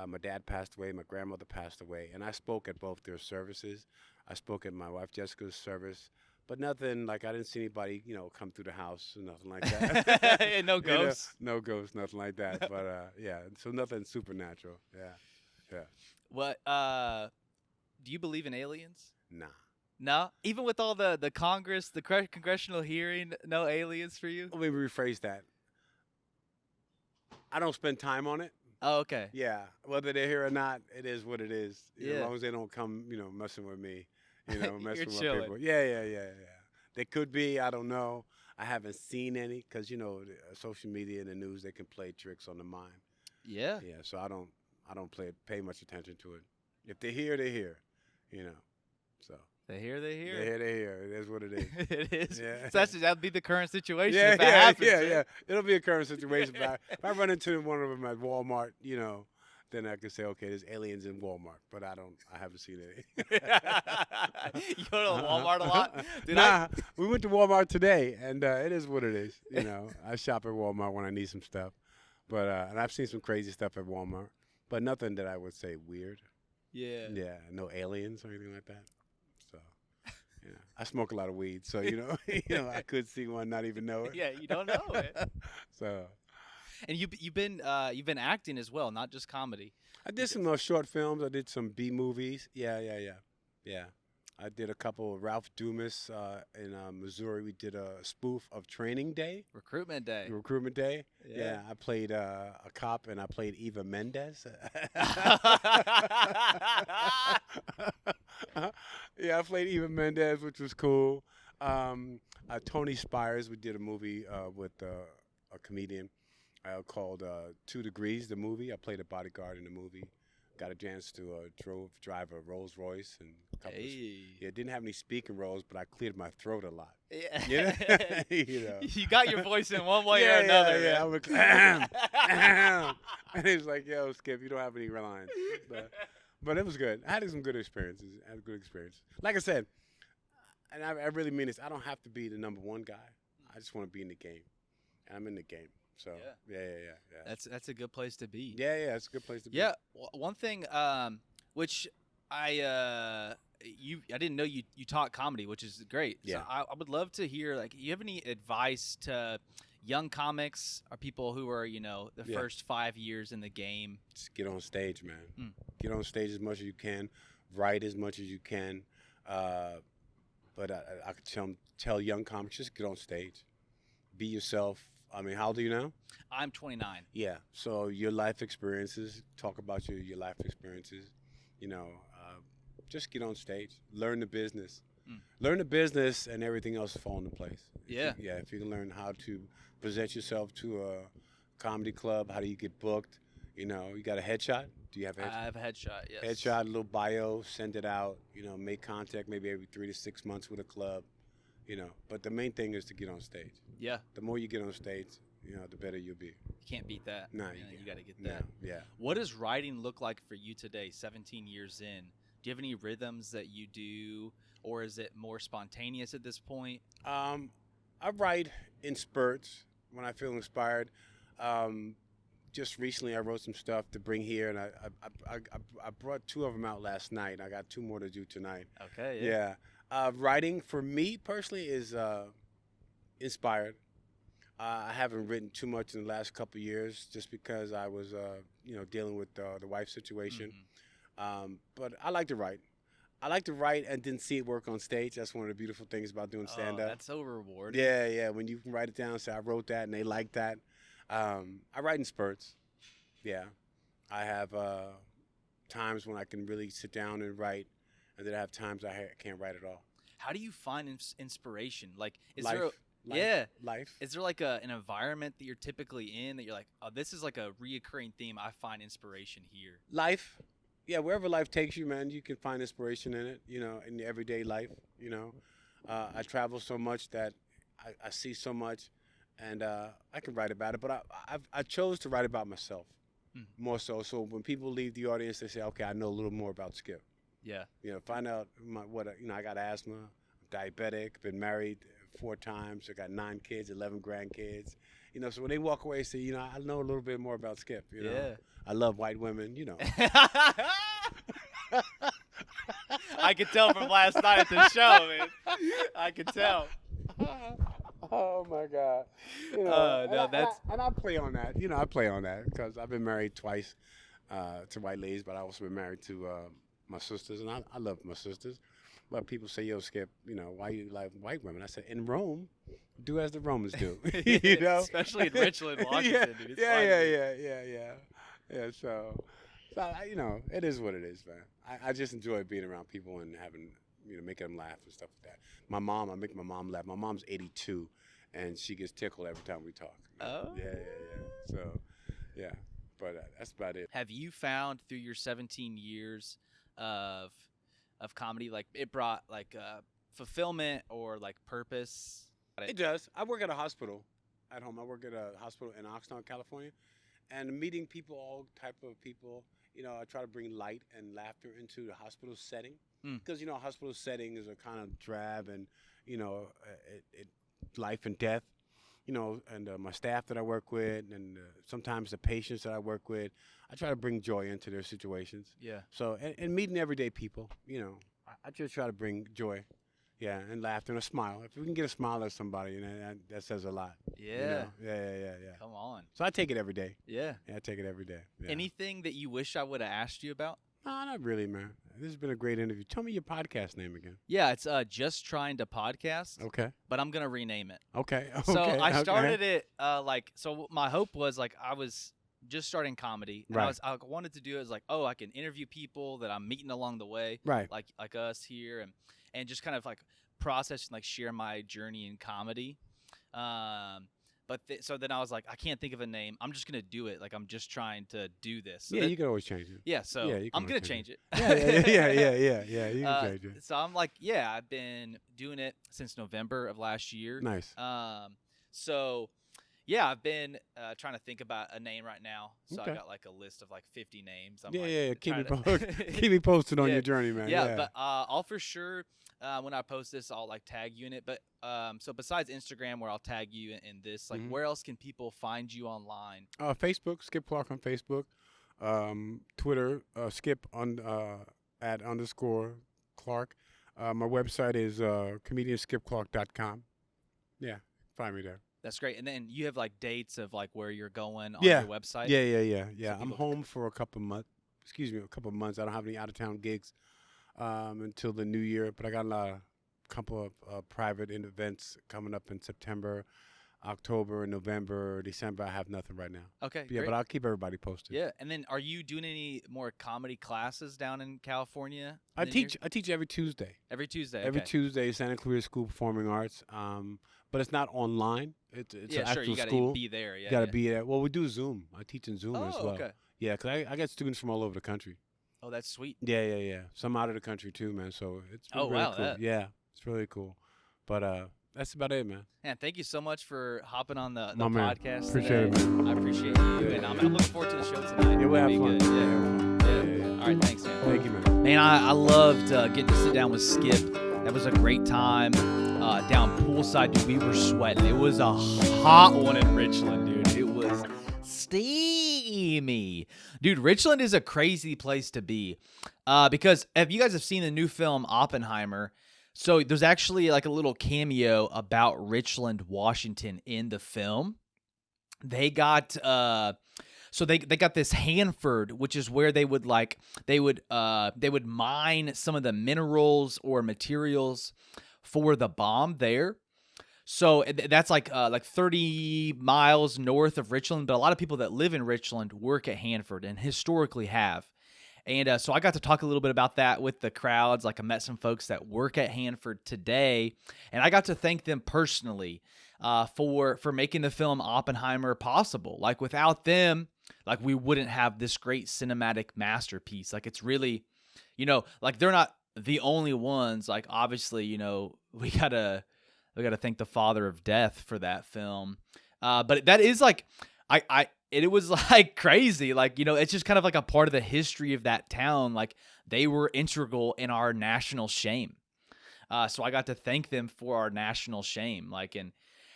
My dad passed away. My grandmother passed away, and I spoke at both their services. I spoke at my wife Jessica's service. But nothing, like I didn't see anybody, you know, come through the house or nothing like that. And no ghosts? You know, no ghosts, nothing like that. But, yeah, so nothing supernatural. Yeah. What, do you believe in aliens? Nah. No? Even with all the Congress, the congressional hearing, no aliens for you? Let me rephrase that. I don't spend time on it. Oh, okay. Yeah. Whether they're here or not, it is what it is. You know, Yeah. as long as they don't come, you know, messing with me. You know, messing with my chilling. people. Yeah. They could be. I don't know. I haven't seen any because you know, social media and the news, they can play tricks on the mind. Yeah. Yeah. So I don't pay much attention to it. If they're here, they're here. You know. So They hear. they're here. It is what it is. It is. Yeah. So that'd be the current situation if that happens. Yeah. It'll be a current situation. But if I run into one of them at Walmart, you know, then I can say, okay, there's aliens in Walmart, but I haven't seen any. You go to Walmart a lot? Dude, we went to Walmart today, and it is what it is. You know, I shop at Walmart when I need some stuff, but and I've seen some crazy stuff at Walmart, but nothing that I would say weird. Yeah. Yeah, no aliens or anything like that. So, yeah, I smoke a lot of weed, so you know, I could see one, not even know it. Yeah, you don't know it. So. And you've been acting as well, not just comedy. I did some short films. I did some B movies. Yeah. I did a couple of Ralph Dumas in Missouri. We did a spoof of Training Day. Recruitment Day. Recruitment Day. Yeah. I played a cop, and I played Eva Mendes. Yeah, I played Eva Mendes, which was cool. Tony Spires, we did a movie with a comedian called 2 Degrees, the movie. I played a bodyguard in the movie. Got a chance to drive a Rolls Royce and a couple didn't have any speaking roles, but I cleared my throat a lot. Yeah. Yeah, you know. You got your voice in one way or another. Yeah. Man. I was and he's like, "Yo, Skip, you don't have any lines." But it was good. I had some good experiences. Like I said, and I really mean this. I don't have to be the number one guy. I just want to be in the game, and I'm in the game. So yeah. That's a good place to be. Yeah, it's a good place to be. Yeah, one thing which I didn't know you taught comedy, which is great. Yeah. So I would love to hear, like, you have any advice to young comics or people who are, you know, the first 5 years in the game? Just get on stage, man. Get on stage as much as you can. Write as much as you can. But I could tell young comics, just get on stage. Be yourself. I mean, how old are you now? I'm 29. Yeah. So your life experiences, talk about your life experiences. You know, just get on stage. Learn the business. Learn the business, and everything else will fall into place. If you can learn how to present yourself to a comedy club, how do you get booked? You know, you got a headshot? Do you have a headshot? I have a headshot, yes. Headshot, a little bio, send it out. You know, make contact maybe every 3 to 6 months with a club. You know, but the main thing is to get on stage. Yeah. The more you get on stage, you know, the better you'll be. You can't beat that. No, you got to get No, that. yeah. What does writing look like for you today, 17 years in? Do you have any rhythms that you do, or is it more spontaneous at this point? I write in spurts when I feel inspired. Just recently, I wrote some stuff to bring here, and I brought 2 of them out last night. I got 2 more to do tonight. Okay. Yeah. Writing for me personally is inspired. I haven't written too much in the last couple of years, just because I was, dealing with the wife situation. But I like to write. I like to write and then see it work on stage. That's one of the beautiful things about doing stand-up. That's so rewarding. Yeah. When you can write it down and say, I wrote that, and they like that. I write in spurts. Yeah. I have times when I can really sit down and write, and then I have times I can't write at all. How do you find inspiration? Like, is Life. there Life. is there like an environment that you're typically in that you're like, oh, this is like a reoccurring theme. I find inspiration here. Life. Yeah, wherever life takes you, man, you can find inspiration in it, in everyday life, I travel so much that I see so much, and I can write about it. But I chose to write about myself more so. So when people leave the audience, they say, okay, I know a little more about Skip. Yeah. Find out I got asthma, I'm diabetic, been married 4 times, I got 9 kids, 11 grandkids. So when they walk away, say, I know a little bit more about Skip. Yeah. I love white women. I could tell from last night at the show, man. I could tell. Oh my God. And I play on that. I play on that because I've been married twice to white ladies, but I also been married to my sisters, and I love my sisters. But people say, yo, Skip, why you like white women? I said, in Rome, do as the Romans do. Especially in Richland, Washington, dude. Yeah. So it is what it is, man. I just enjoy being around people and having, making them laugh and stuff like that. I make my mom laugh. My mom's 82, and she gets tickled every time we talk. Oh. Yeah. So, yeah. But that's about it. Have you found through your 17 years of comedy, like it brought like fulfillment or like purpose? It does. I work at a hospital at home. I work at a hospital in Oxnard, California, and meeting people, all type of people. I try to bring light and laughter into the hospital setting because a hospital setting is a kind of drab and it life and death. And my staff that I work with, and sometimes the patients that I work with, I try to bring joy into their situations. Yeah. So, and meeting everyday people, I just try to bring joy, and laughter and a smile. If we can get a smile at somebody, that says a lot. Yeah. Yeah. Come on. So I take it every day. Yeah. I take it every day. Yeah. Anything that you wish I would have asked you about? No, not really, man. This has been a great interview. Tell me your podcast name again. Yeah, it's Just Trying to Podcast. Okay. But I'm gonna rename it. Okay. So I started it so my hope was like I was just starting comedy. And Right. I wanted to do it as like, I can interview people that I'm meeting along the way. Right. Like us here and just kind of like process and like share my journey in comedy. So then I was like, I can't think of a name. I'm just gonna do it. Like I'm just trying to do this. So you can always change it. Yeah. So Yeah, you can I'm gonna always change it. Yeah. You can change it. So I'm like, I've been doing it since November of last year. Nice. So yeah, I've been trying to think about a name right now. So Okay. I got like a list of like 50 names. I'm Keep me posted on Yeah. your journey, man. Yeah, but I'll for sure when I post this, I'll like tag you in it. But so besides Instagram, where I'll tag you in this, like where else can people find you online? Facebook, Skip Clark on Facebook. Twitter, Skip on at _ Clark. My website is comedianskipclark.com. Yeah, find me there. That's great. And then you have like dates of like where you're going on Yeah. your website. Yeah. I'm people- home for a couple months. A couple months. I don't have any out of town gigs until the new year, but I got a couple of private events coming up in September, October, November, December. I have nothing right now. Okay. Yeah, great. but I'll keep everybody posted. Yeah, and then are you doing any more comedy classes down in California? I teach every Tuesday. Every Tuesday. Every okay. Tuesday, Santa Clarita School of Performing Arts. But it's not online. It's an Yeah, actual sure. You gotta school. be there. Yeah. You got to yeah. be there. Well, we do Zoom. I teach in Zoom as well. okay. Yeah, because I got students from all over the country. Oh, that's sweet. Yeah. Some out of the country too, man. So it's been Oh, really wow, cool. that- Yeah, it's really cool. But that's about it, man. Man, thank you so much for hopping on the My man. podcast. Appreciate today. it, man. I appreciate you, Yeah. and I'm looking forward to the show tonight. Yeah, we'll have It'll fun. be good. Yeah. Yeah. All All right, thanks, man. Thank you, man. Man, I loved getting to sit down with Skip. That was a great time. Down poolside, dude, we were sweating. It was a hot one in Richland, dude. It was steamy. Dude, Richland is a crazy place to be. Because if you guys have seen the new film Oppenheimer, so there's actually like a little cameo about Richland, Washington in the film. They got so they got this Hanford, which is where they would mine some of the minerals or materials for the bomb there. So that's like 30 miles north of Richland, but a lot of people that live in Richland work at Hanford and historically have. And so I got to talk a little bit about that with the crowds. Like I met some folks that work at Hanford today, and I got to thank them personally for making the film Oppenheimer possible. Like without them, like we wouldn't have this great cinematic masterpiece. Like it's really, like they're not the only ones. Like obviously, we gotta thank the father of death for that film. But that is like, it was like crazy. Like, it's just kind of like a part of the history of that town. Like they were integral in our national shame. So I got to thank them for our national shame. Like, and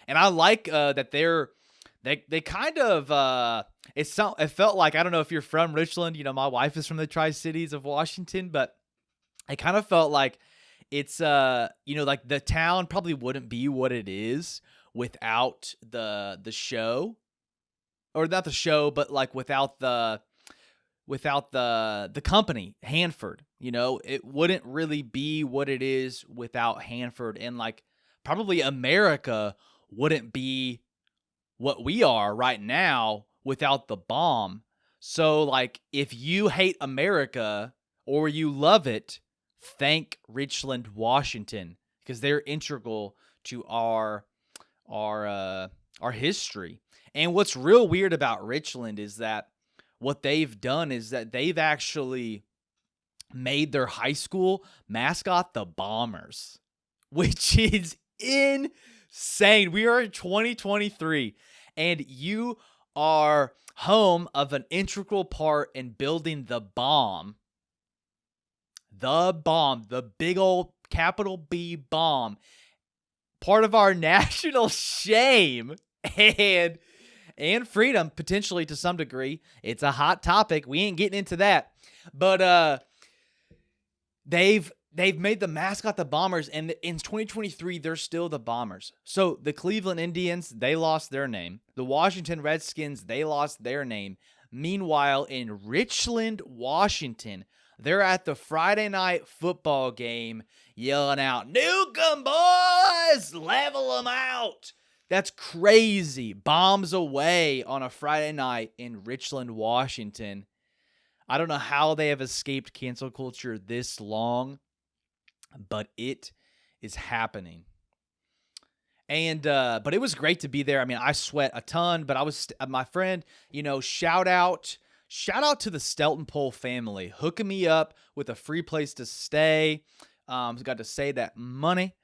I like that they kind of it felt like, I don't know if you're from Richland, my wife is from the Tri-Cities of Washington, but it kind of felt like it's like the town probably wouldn't be what it is without the show, or not the show, but like without the company Hanford. It wouldn't really be what it is without Hanford, and like probably America wouldn't be what we are right now without the bomb. So like if you hate America or you love it, thank Richland, Washington, because they're integral to our history. And what's real weird about Richland is that what they've done is that they've actually made their high school mascot the Bombers, which is insane. We are in 2023, and you are home of an integral part in building the bomb. The big old capital B bomb, part of our national shame and freedom, potentially to some degree. It's a hot topic. We ain't getting into that. But they've made the mascot the Bombers, and in 2023, they're still the Bombers. So the Cleveland Indians, they lost their name. The Washington Redskins, they lost their name. Meanwhile, in Richland, Washington, they're at the Friday night football game yelling out, "Newcomb boys, level them out." That's crazy. Bombs away on a Friday night in Richland, Washington. I don't know how they have escaped cancel culture this long, but it is happening. And but it was great to be there. I mean, I sweat a ton, but I was my friend, shout out to the Stelton Pole family, hooking me up with a free place to stay. Got to save that money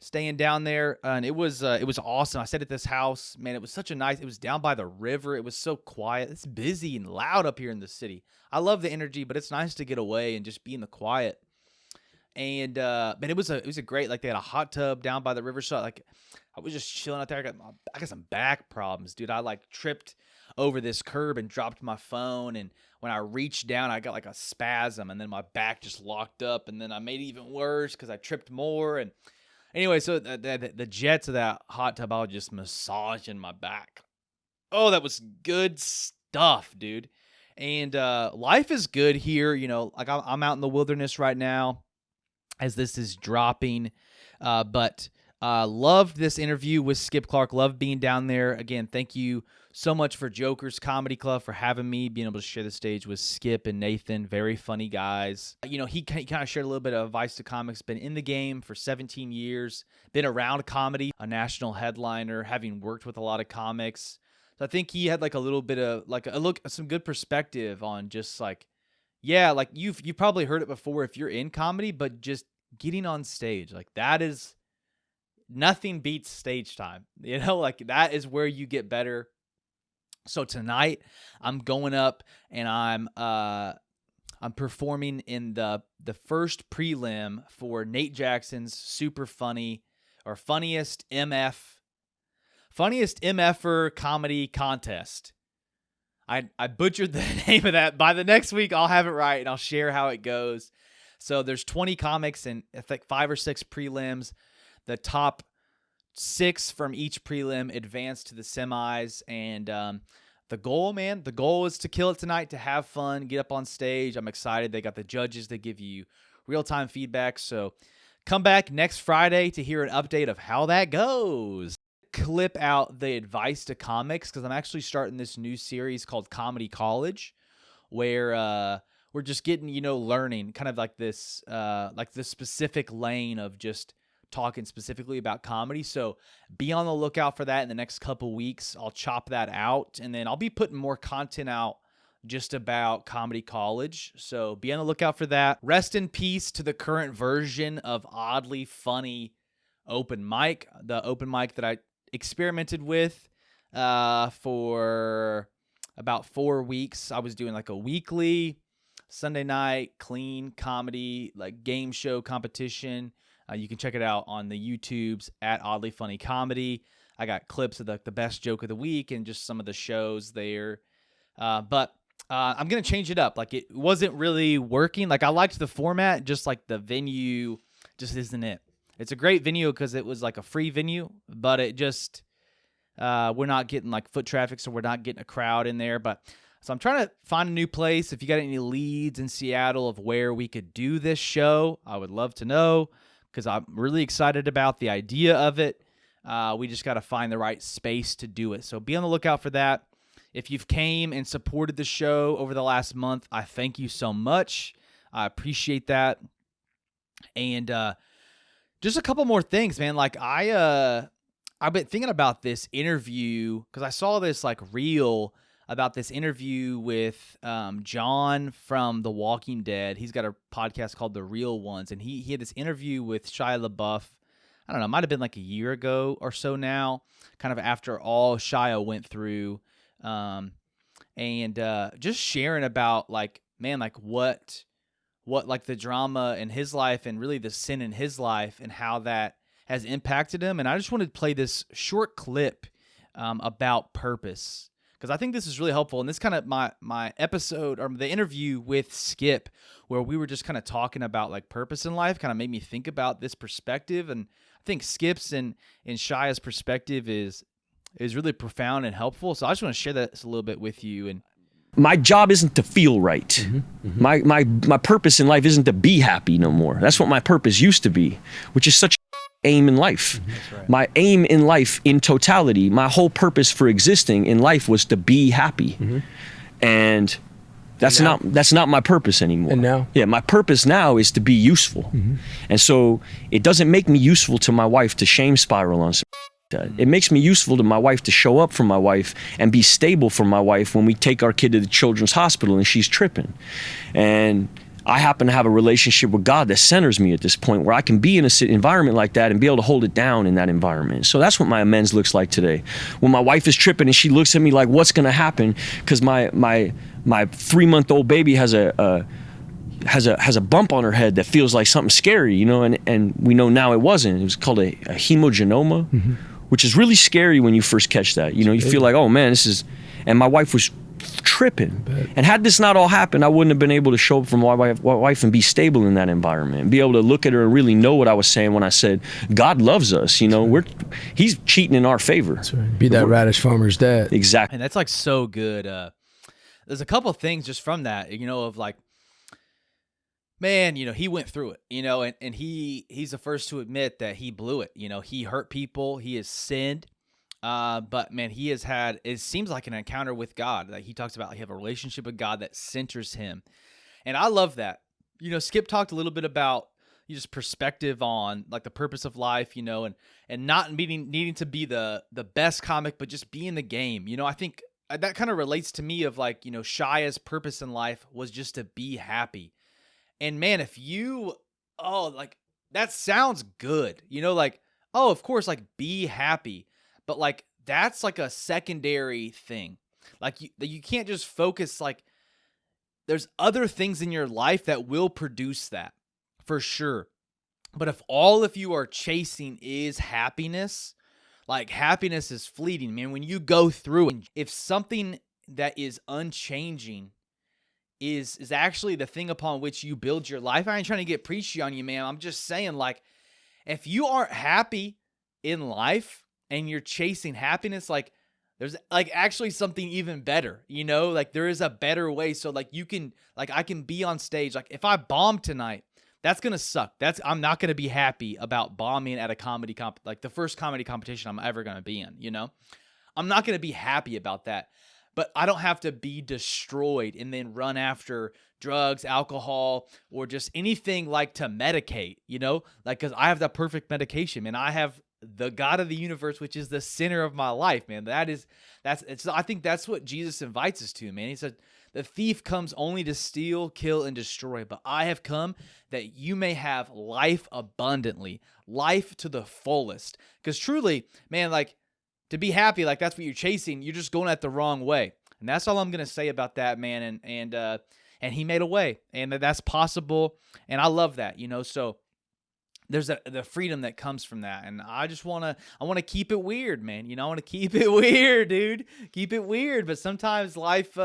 staying down there, and it was awesome. I stayed at this house, man. It was such a nice. It was down by the river. It was so quiet. It's busy and loud up here in the city. I love the energy, but it's nice to get away and just be in the quiet. And man, it was a great. Like they had a hot tub down by the river, so like I was just chilling out there. I got some back problems, dude. I like tripped over this curb and dropped my phone, and when I reached down, I got like a spasm, and then my back just locked up, and then I made it even worse because I tripped more. And anyway, so the jets of that hot tub, I was just massaging my back. Oh, that was good stuff, dude. And life is good here. Like I'm out in the wilderness right now as this is dropping, but loved this interview with Skip Clark. Loved being down there. Again, thank you so much for Joker's Comedy Club for having me, being able to share the stage with Skip and Nathan. Very funny guys. He kind of shared a little bit of advice to comics. Been in the game for 17 years. Been around comedy, a national headliner, having worked with a lot of comics. So I think he had like a little bit of like some good perspective on just like, yeah, like you've probably heard it before if you're in comedy, but just getting on stage, like that is nothing beats stage time. Like that is where you get better. So tonight I'm going up and I'm I'm performing in the first prelim for Nate Jackson's super funny or funniest MFer comedy contest. I butchered the name of that. By the next week, I'll have it right and I'll share how it goes. So there's 20 comics and I think 5 or 6 prelims. The top 6 from each prelim advance to the semis. And the goal is to kill it tonight, to have fun, get up on stage. I'm excited. They got the judges that give you real-time feedback. So come back next Friday to hear an update of how that goes. Clip out the advice to comics because I'm actually starting this new series called Comedy College, where we're just getting, learning kind of like this, like the specific lane of just talking specifically about comedy. So be on the lookout for that in the next couple weeks. I'll chop that out, and then I'll be putting more content out just about Comedy College. So be on the lookout for that. Rest in peace to the current version of Oddly Funny Open Mic, the open mic that I experimented with for about 4 weeks. I was doing like a weekly Sunday night clean comedy, like game show competition. You can check it out on the YouTubes at Oddly Funny Comedy. I got clips of the best joke of the week and just some of the shows there. But I'm going to change it up. Like, it wasn't really working. Like, I liked the format, just like the venue just isn't it. It's a great venue because it was like a free venue, but it just, we're not getting like foot traffic, so we're not getting a crowd in there. But so I'm trying to find a new place. If you got any leads in Seattle of where we could do this show, I would love to know because I'm really excited about the idea of it. We just got to find the right space to do it. So be on the lookout for that. If you've came and supported the show over the last month, I thank you so much. I appreciate that. And just a couple more things, man. Like I've been thinking about this interview because I saw this like reel about this interview with John from The Walking Dead. He's got a podcast called The Real Ones, and he had this interview with Shia LaBeouf. I don't know, it might have been like a year ago or so now, kind of after all Shia went through, and just sharing about like, man, like what like the drama in his life and really the sin in his life and how that has impacted him. And I just wanted to play this short clip about purpose because I think this is really helpful. And this kind of my episode or the interview with Skip, where we were just kind of talking about like purpose in life, kind of made me think about this perspective. And I think Skip's and Shia's perspective is really profound and helpful. So I just want to share this a little bit with you. And my job isn't to feel right. Mm-hmm, mm-hmm. My purpose in life isn't to be happy no more. That's what my purpose used to be, which is such aim in life. Mm-hmm. That's right. My aim in life in totality, my whole purpose for existing in life was to be happy. Mm-hmm. And that's not my purpose anymore. And now? Yeah, my purpose now is to be useful. Mm-hmm. And so it doesn't make me useful to my wife to shame spiral on some. It makes me useful to my wife to show up for my wife and be stable for my wife when we take our kid to the children's hospital and she's tripping. And I happen to have a relationship with God that centers me at this point where I can be in an environment like that and be able to hold it down in that environment. So that's what my amends looks like today. When my wife is tripping and she looks at me like, what's going to happen? Because my 3-month-old baby has a bump on her head that feels like something scary, and we know now it wasn't. It was called a hemogenoma. Mm-hmm. Which is really scary when you first catch that. You feel like, oh man, this is, and my wife was tripping. And had this not all happened, I wouldn't have been able to show up for my wife and be stable in that environment and be able to look at her and really know what I was saying when I said, God loves us, he's cheating in our favor. That's right. Be that radish farmer's dad. Exactly. And that's like so good. There's a couple of things just from that, of like, man, he went through it, and he's the first to admit that he blew it. He hurt people, he has sinned, but man, he has had, it seems like an encounter with God. Like he talks about, he have a relationship with God that centers him, and I love that. Skip talked a little bit about just perspective on like the purpose of life, and not needing to be the best comic, but just be in the game. I think that kind of relates to me of like, Shia's purpose in life was just to be happy. And man, if you, like that sounds good, like, oh, of course, like be happy, but like, that's like a secondary thing. Like you can't just focus like there's other things in your life that will produce that for sure. But if all of you are chasing is happiness, like happiness is fleeting, man. When you go through it, if something that is unchanging is actually the thing upon which you build your life, I ain't trying to get preachy on you, man. I'm just saying, like, if you aren't happy in life and you're chasing happiness, like, there's like actually something even better, you know, like there is a better way. So like you can, like I can be on stage. Like if I bomb tonight, that's going to suck. I'm not going to be happy about bombing at a comedy like the first comedy competition I'm ever going to be in, you know, I'm not going to be happy about that, but I don't have to be destroyed and then run after drugs, alcohol, or just anything like to medicate, you know, like, cause I have the perfect medication, man. I have the God of the universe, which is the center of my life, man. I think that's what Jesus invites us to, man. He said, the thief comes only to steal, kill, and destroy, but I have come that you may have life abundantly, life to the fullest. Because truly, man, like to be happy, like that's what you're chasing. You're just going at the wrong way. And that's all I'm going to say about that, man. And he made a way, and that's possible. And I love that, you know, so there's the freedom that comes from that. And I want to keep it weird, man. You know, I want to keep it weird, dude. Keep it weird. But sometimes life,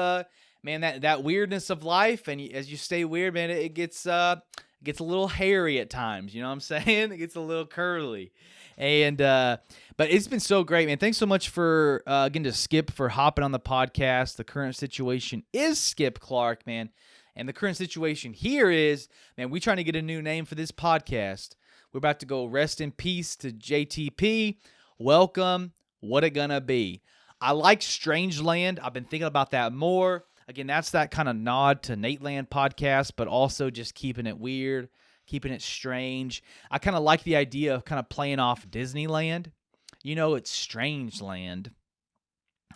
man, that weirdness of life, and as you stay weird, man, it gets a little hairy at times. You know what I'm saying? It gets a little curly. And but it's been so great, man. Thanks so much for again to Skip for hopping on the podcast. The current situation is Skip Clark, man. And the current situation here is, man, we trying to get a new name for this podcast. We're about to go rest in peace to JTP. Welcome. What it gonna be? I like Strangeland. I've been thinking about that more. Again, that's that kind of nod to Nateland podcast, but also just keeping it weird, keeping it strange. I kind of like the idea of kind of playing off Disneyland. You know, it's Strangeland.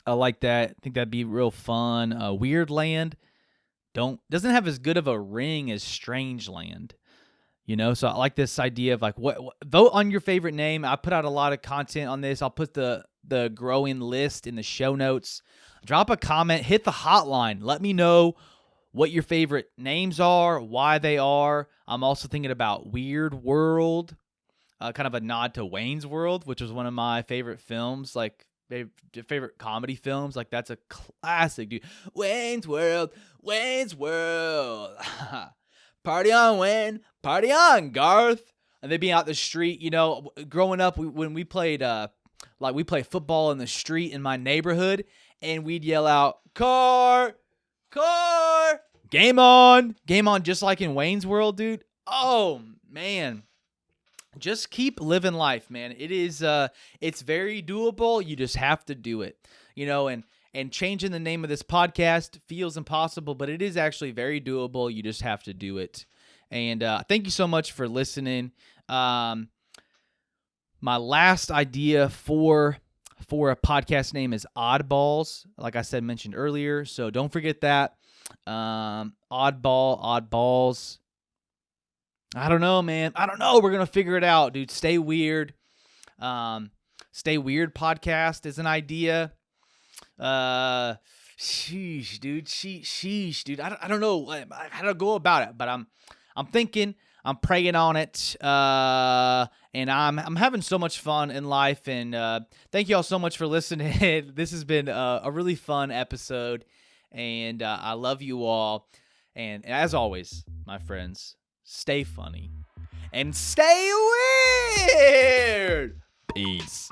I like that. I think that'd be real fun. Weirdland doesn't have as good of a ring as Strangeland. You know, so I like this idea of like what vote on your favorite name. I put out a lot of content on this. I'll put the growing list in the show notes. Drop a comment, hit the hotline. Let me know what your favorite names are, why they are. I'm also thinking about Weird World, kind of a nod to Wayne's World, which was one of my favorite films, like favorite comedy films. Like that's a classic, dude. Wayne's World. Party on, Wayne. Party on, Garth. And they'd be out the street, you know, growing up when we played, we played football in the street in my neighborhood, and we'd yell out, car, game on, just like in Wayne's World, dude. Oh, man. Just keep living life, man. It is, it's very doable. You just have to do it, you know, and changing the name of this podcast feels impossible, but it is actually very doable. You just have to do it. And thank you so much for listening. My last idea for a podcast name is Oddballs, like I said, mentioned earlier. So don't forget that. Oddballs. I don't know, man. I don't know. We're going to figure it out, dude. Stay Weird. Stay Weird podcast is an idea. Sheesh, dude. I don't know how to go about it, but I'm thinking, I'm praying on it, and I'm having so much fun in life, and thank you all so much for listening. This has been a really fun episode, and I love you all, and as always, my friends, stay funny, and stay weird! Peace.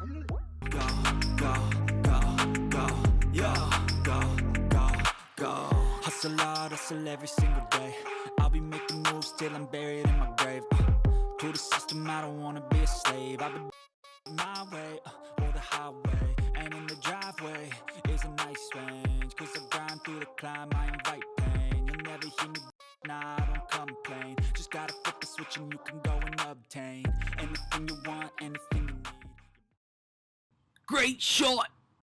Hustle hard, hustle every single day. I'll be making moves till I'm buried in my grave. To the system, I don't wanna be a slave. I've been my way, or the highway. And in the driveway is a nice range. Cause I grind through the climb, I invite pain. You'll never hear me, nah, I don't complain. Just gotta flip the switch and you can go and obtain anything you want, anything you need. Great shot!